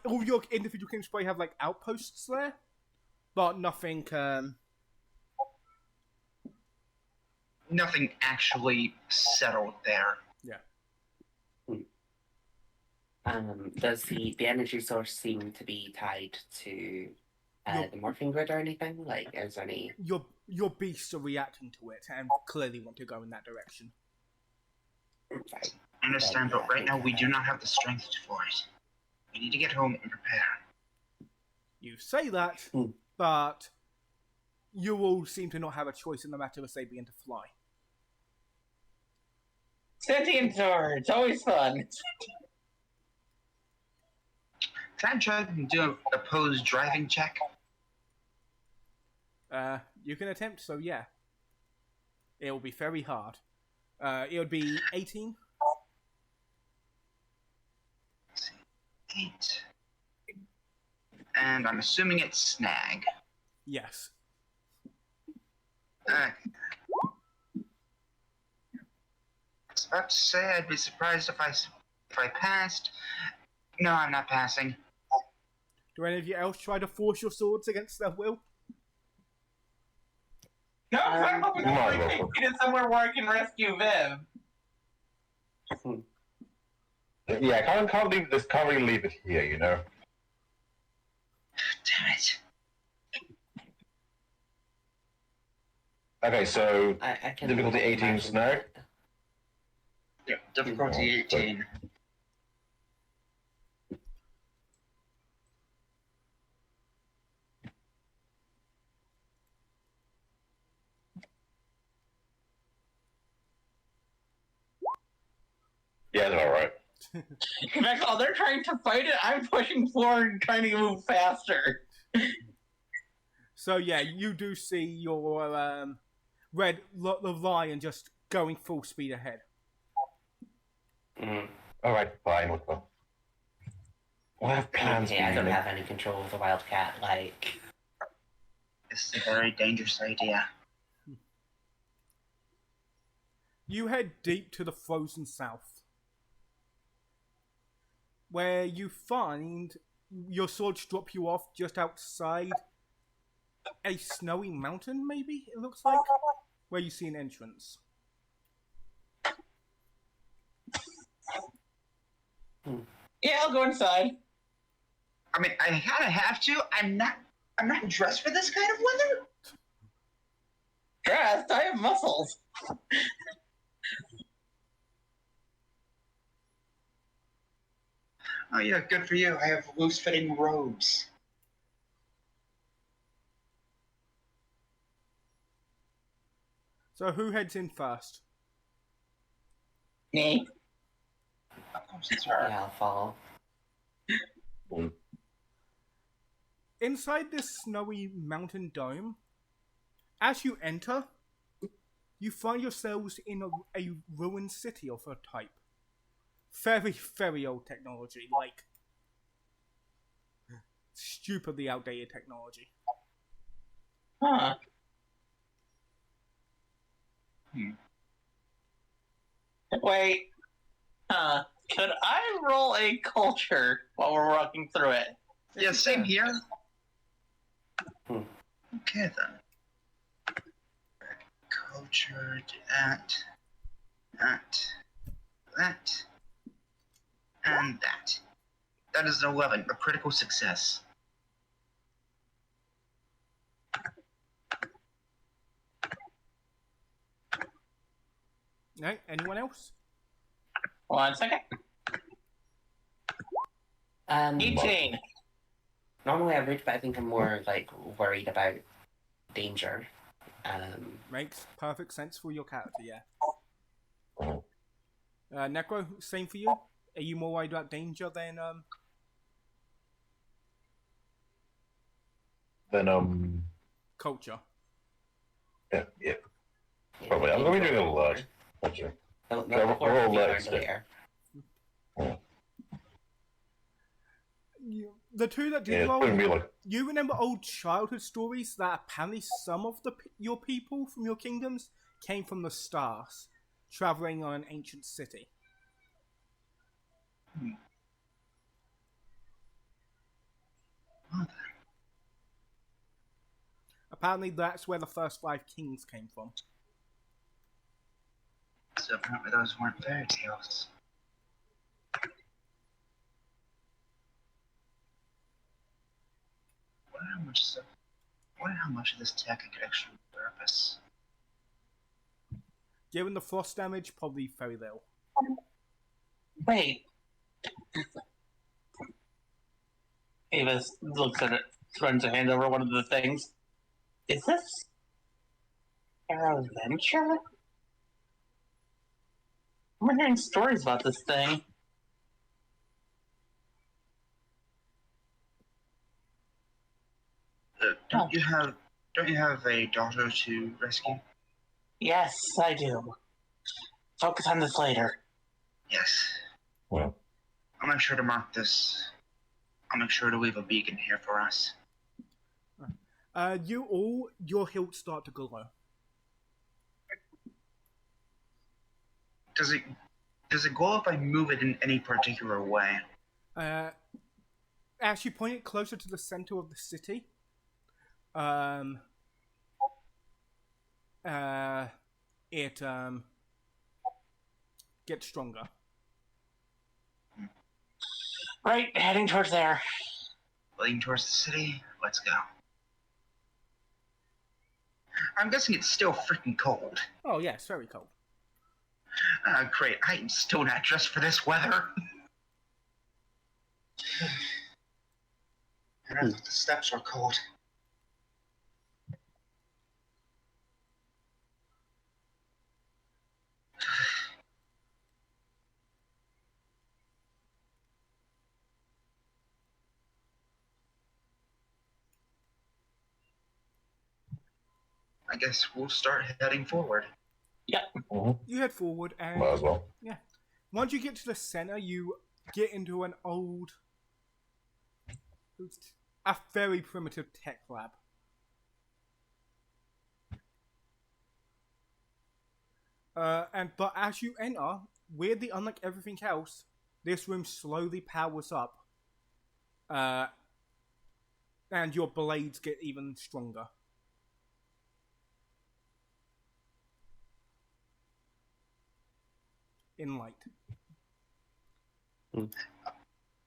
All your individual kingdoms probably have outposts there, but nothing. Nothing actually settled there. Does the energy source seem to be tied to Your- the morphing grid or anything? Is there any? Your beasts are reacting to it and clearly want to go in that direction. Right. I understand, Yeah, but right I now think we do not have the strength for it. We need to get home and prepare. You say that, but you all seem to not have a choice in the matter as they begin to fly. Sentient swords, always fun. Can I try and do a opposed driving check? You can attempt, so yeah. It will be very hard. It would be 18. 8. And I'm assuming it's snag. Yes. I was about to say I'd be surprised if I passed. No, I'm not passing. Do any of you else try to force your swords against their will? No, I'm hoping to Might as like, well. get it somewhere where I can rescue Viv. Yeah, can't leave this. Can't really leave it here, Damn it. Okay, so I can difficulty 18 imagine snag. that. Yeah, difficulty 18. Yeah, they're all right. In fact, while they're trying to fight it, I'm pushing forward and trying to move faster. So yeah, you do see your the lion just going full speed ahead. All right, fine. We'll have plans. Okay, I don't have any control of the wildcat. Like, This is a very dangerous idea. You head deep to the frozen south, where you find your swords drop you off just outside a snowy mountain. Maybe it looks like where you see an entrance. Yeah, I'll go inside. I mean, I kind of have to. I'm not dressed for this kind of weather. Dressed, I have muscles. Oh yeah, good for you. I have loose-fitting robes. So who heads in first? Me. Of course it's her. yeah, I'll follow. Inside this snowy mountain dome, as you enter, you find yourselves in a ruined city of a type. Very, very old technology, like stupidly outdated technology. Huh. Wait. Could I roll a culture while we're walking through it? Yeah, same here. Hmm. Okay then. Cultured at that, and that. That is an 11, a critical success. No, anyone else? 1 second. 18. Normally average, but I think I'm more like worried about danger. Makes perfect sense for your character, yeah. Necro, same for you? Are you more worried about danger than culture? Yeah. Probably. I'm going to be doing a lot. Okay. The Okay, core we'll will be let it learned stay. later. The two that did Yeah, it's roll, going to be like you remember old childhood stories that apparently some of your people from your kingdoms came from the stars, traveling on an ancient city. Apparently, that's where the first 5 kings came from. So apparently those weren't fairy tales. Wonder how much of this tech I could actually repurpose. Given the frost damage, probably very little. Wait. Avis looks at it, runs a hand over one of the things. Is this AeroVenture? I'm hearing stories about this thing. Don't you have a daughter to rescue? Yes, I do. Focus on this later. Yes. well. I'll make sure to mark this. I'll make sure to leave a beacon here for us. Your hilts start to glow. Does it glow if I move it in any particular way? As you point it closer to the center of the city, it gets stronger. Right, heading towards there. Leading towards the city. Let's go. I'm guessing it's still freaking cold. Oh yeah, it's very cold. Great. I am still not dressed for this weather. And I thought the steps were cold. I guess we'll start heading forward. Mhm. You head forward, and Might as well. once you get to the center, you get into a very primitive tech lab. But as you enter, weirdly unlike everything else, this room slowly powers up, and your blades get even stronger. In light.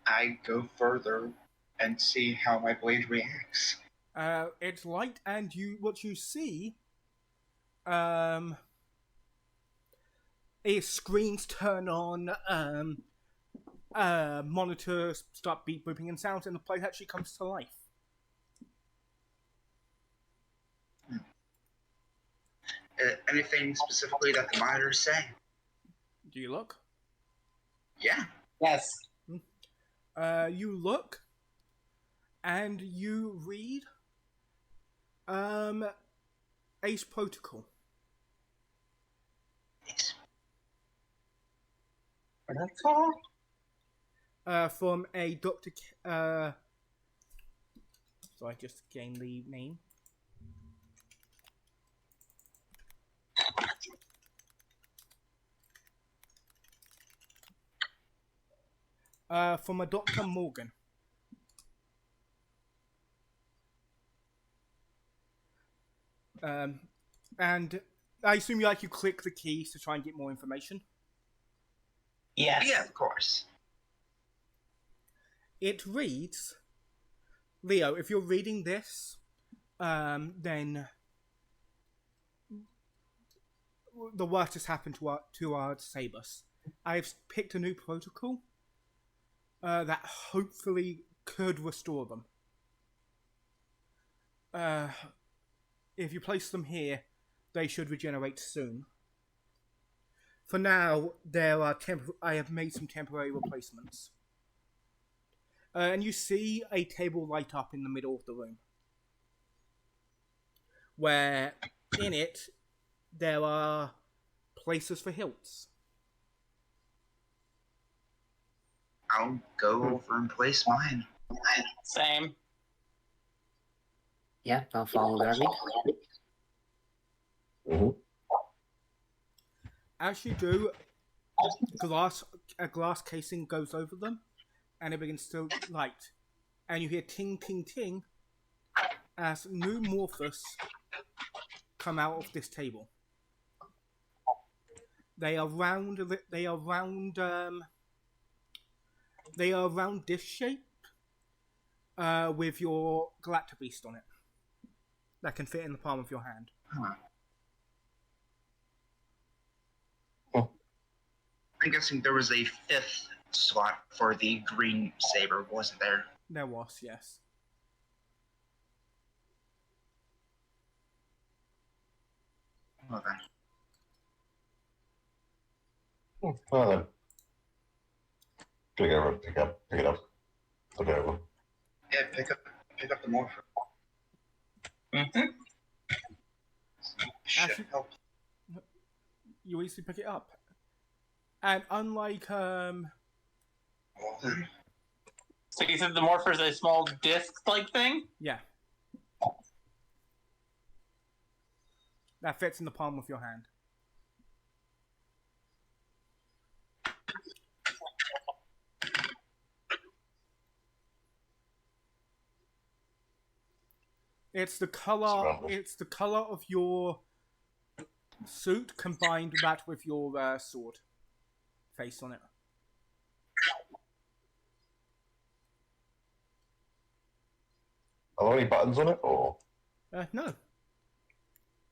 I go further and see how my blade reacts. It's light, and what you see, is screens turn on, monitors start beep booping, and sounds, and the place actually comes to life. Anything specifically that the monitors say? Do you look? Yeah. Yes. You look, and you read, Ace Protocol. Protocol? From a Dr. So I just gained the name. From a Dr. Morgan. And I assume you click the keys to try and get more information. Yes. Yeah, of course. It reads, Leo, if you're reading this, then the worst has happened to our Sabers. I've picked a new protocol that hopefully could restore them. If you place them here, they should regenerate soon. For now, I have made some temporary replacements. And you see a table light up in the middle of the room, where in it there are places for hilts. I'll go over and place mine. Same. Yeah, I'll follow Garvey. Mhm. As you do, a glass casing goes over them, and it begins to light. And you hear ting, ting, ting, as new Morphus come out of this table. They are round disc shape, with your Galactobeast on it. That can fit in the palm of your hand. Huh. Oh. I'm guessing there was a fifth slot for the green saber, wasn't there? There was, yes. Well then. Well then. Pick it up. Look it over. Yeah, pick up the morpher. Mm-hmm. Should Actually- help. You easily pick it up. And unlike, Well then. So you said the Morpher's a small disc-like thing? yeah. That fits in the palm of your hand. It's the color of your suit combined that with your sword face on it. Are there any buttons on it, or? No.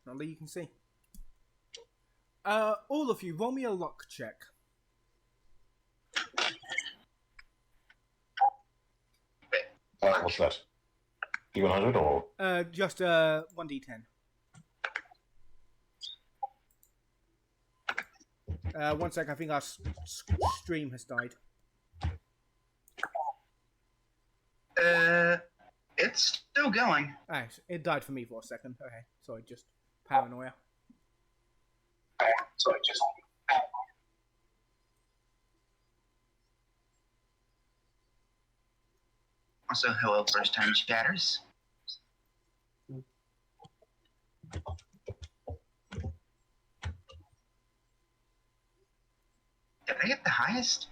Not that you can see. All of you, roll me a luck check. What's that? D100 or? Just 1d10. One sec, I think our stream has died. It's still going. Ah, it died for me for a second. Okay, sorry, just Paranoia. So I just. Also, hello, first time chatters. Did I get the highest?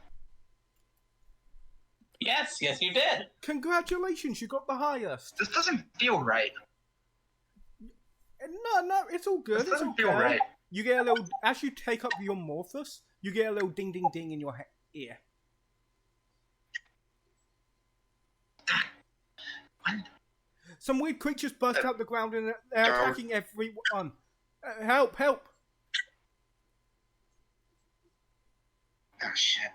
Yes, you did. Congratulations, you got the highest. This doesn't feel right. No, it's all good. This doesn't it's okay. feel right. You get a little, as you take up your Morphus, you get a little ding ding ding in your ear. What? Some weird creatures burst out the ground and they're attacking everyone. Help, help! Oh shit.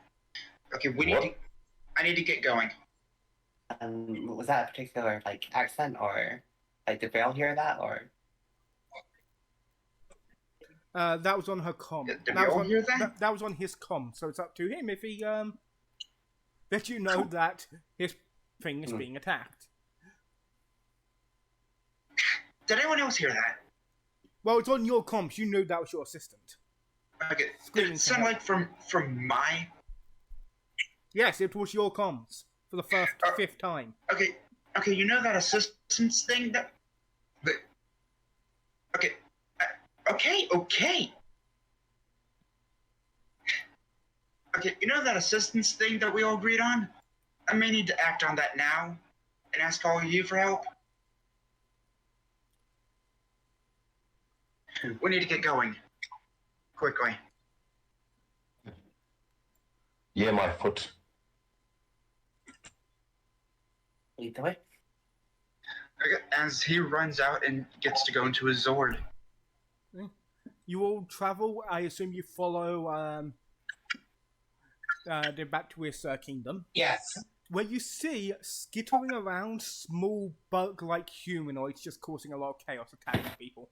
Okay, I need to get going. Was that a particular like accent, or like did Vale hear that, or? That was on her comm. Did That we was all on- hear that? That was on his comm, so it's up to him if he let you know that his thing is being attacked. Did anyone else hear that? Well, it's on your comms. You knew that was your assistant. Okay, did Screaming it for sound help. like from my... Yes, it was your comms for the fifth time. Okay, you know that assistance thing that... Okay, okay. Okay, you know that assistance thing that we all agreed on? I may need to act on that now and ask all of you for help. We need to get going. Quickly. Yeah, my foot. Lead the way. Okay, as he runs out and gets to go into his Zord. You all travel. I assume you follow back to his kingdom, Yes. where you see skittering around small bug-like humanoids, just causing a lot of chaos, attacking people.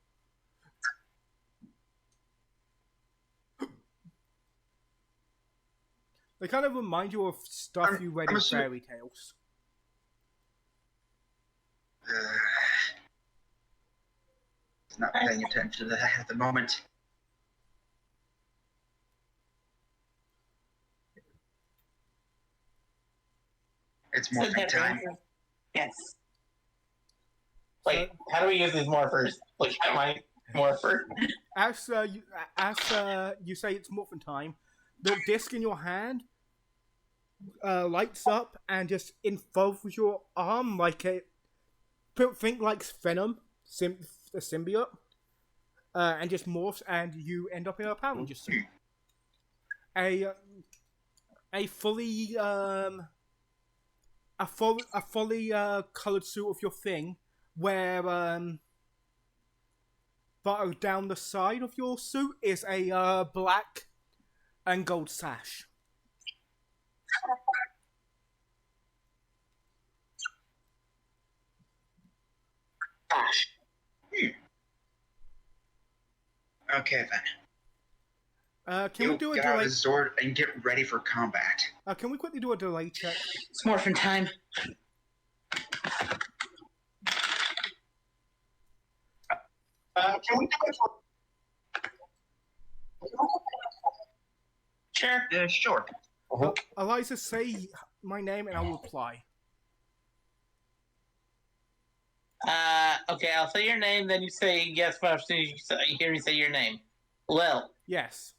They kind of remind you of stuff you read I'm in assuming- fairy tales. Not paying attention to that at the moment. It's morphing time. Yes. Wait, how do we use these morphers? Like, am I morpher? As you say it's morphin time, the disc in your hand lights up and just involves your arm like a think like Venom, a symbiote, and just morphs, and you end up in a Power Ranger suit. A fully coloured suit of your thing, where but down the side of your suit is a black and gold sash. Gosh. Okay then. Can we do a get out of delay? his Zord and get ready for combat. Can we quickly do a delay check? It's morphin time. Can we do it for... Sure. Sure. Eliza, say my name and I'll reply. Okay, I'll say your name, then you say yes, but as soon as you hear me say your name. Lil. Yes.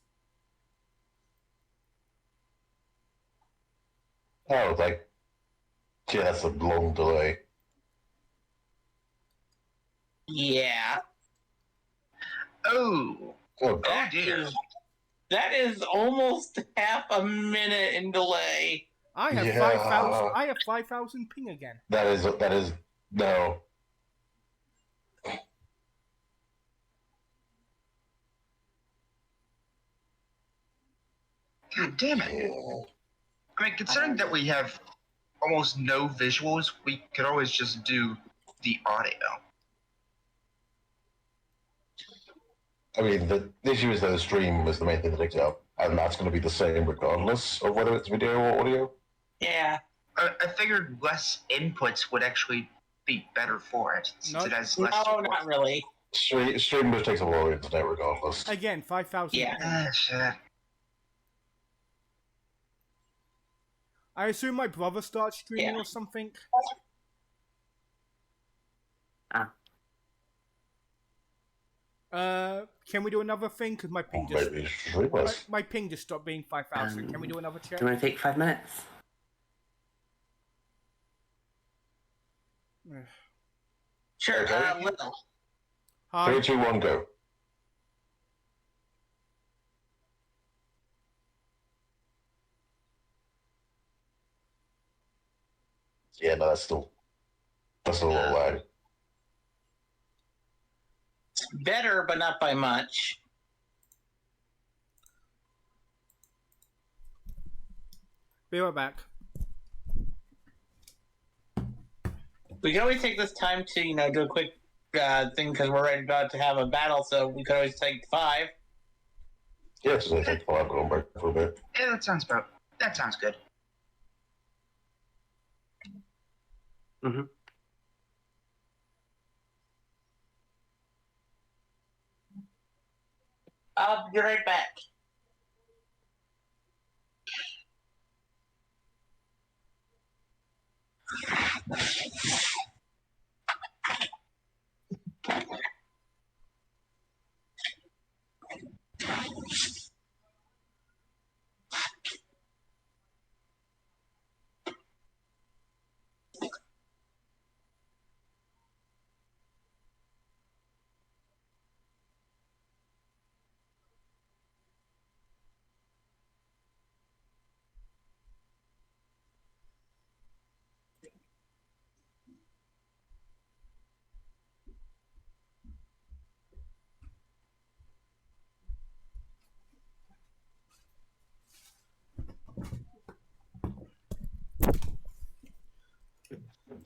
Oh, like, yeah, that's a long delay. Yeah. Oh. Oh, God. Dear. That is almost half a minute in delay. I have Yeah. 5,000. I have 5,000 ping again. That is, no. God damn it. Yeah. I mean, considering that we have almost no visuals, we could always just do the audio. I mean, the issue is that the stream is the main thing that takes it up, and that's going to be the same regardless of whether it's video or audio. Yeah. I figured less inputs would actually be better for it, since No. it has less. No, not really. Stream just takes a while today, regardless. Again, 5,000. Yeah. Shit. I assume my brother starts streaming Yeah. or something. Ah. Can we do another thing? Because my ping just Maybe streamless. my ping just stopped being 5,000. Can we do another check? Do you want to take 5 minutes? Sure. Okay. Little. Hi. 3, 2, 1, go. Yeah, no, that's still a little lag. It's better, but not by much. Be right back. We can always take this time to, do a quick thing because we're ready about to have a battle, so we could always take 5. Yeah, it's just take 5 go break for a bit. Yeah, that sounds good. Mm-hmm. I'll be right back.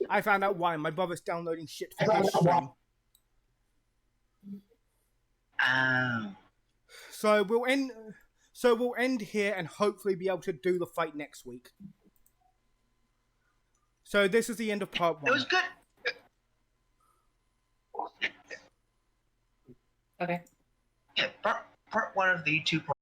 I found out why. My brother's downloading shit for his stream. So we'll end. So we'll end here and hopefully be able to do the fight next week. So this is the end of part 1. It was good. Okay. Yeah, part 1 of the 2-part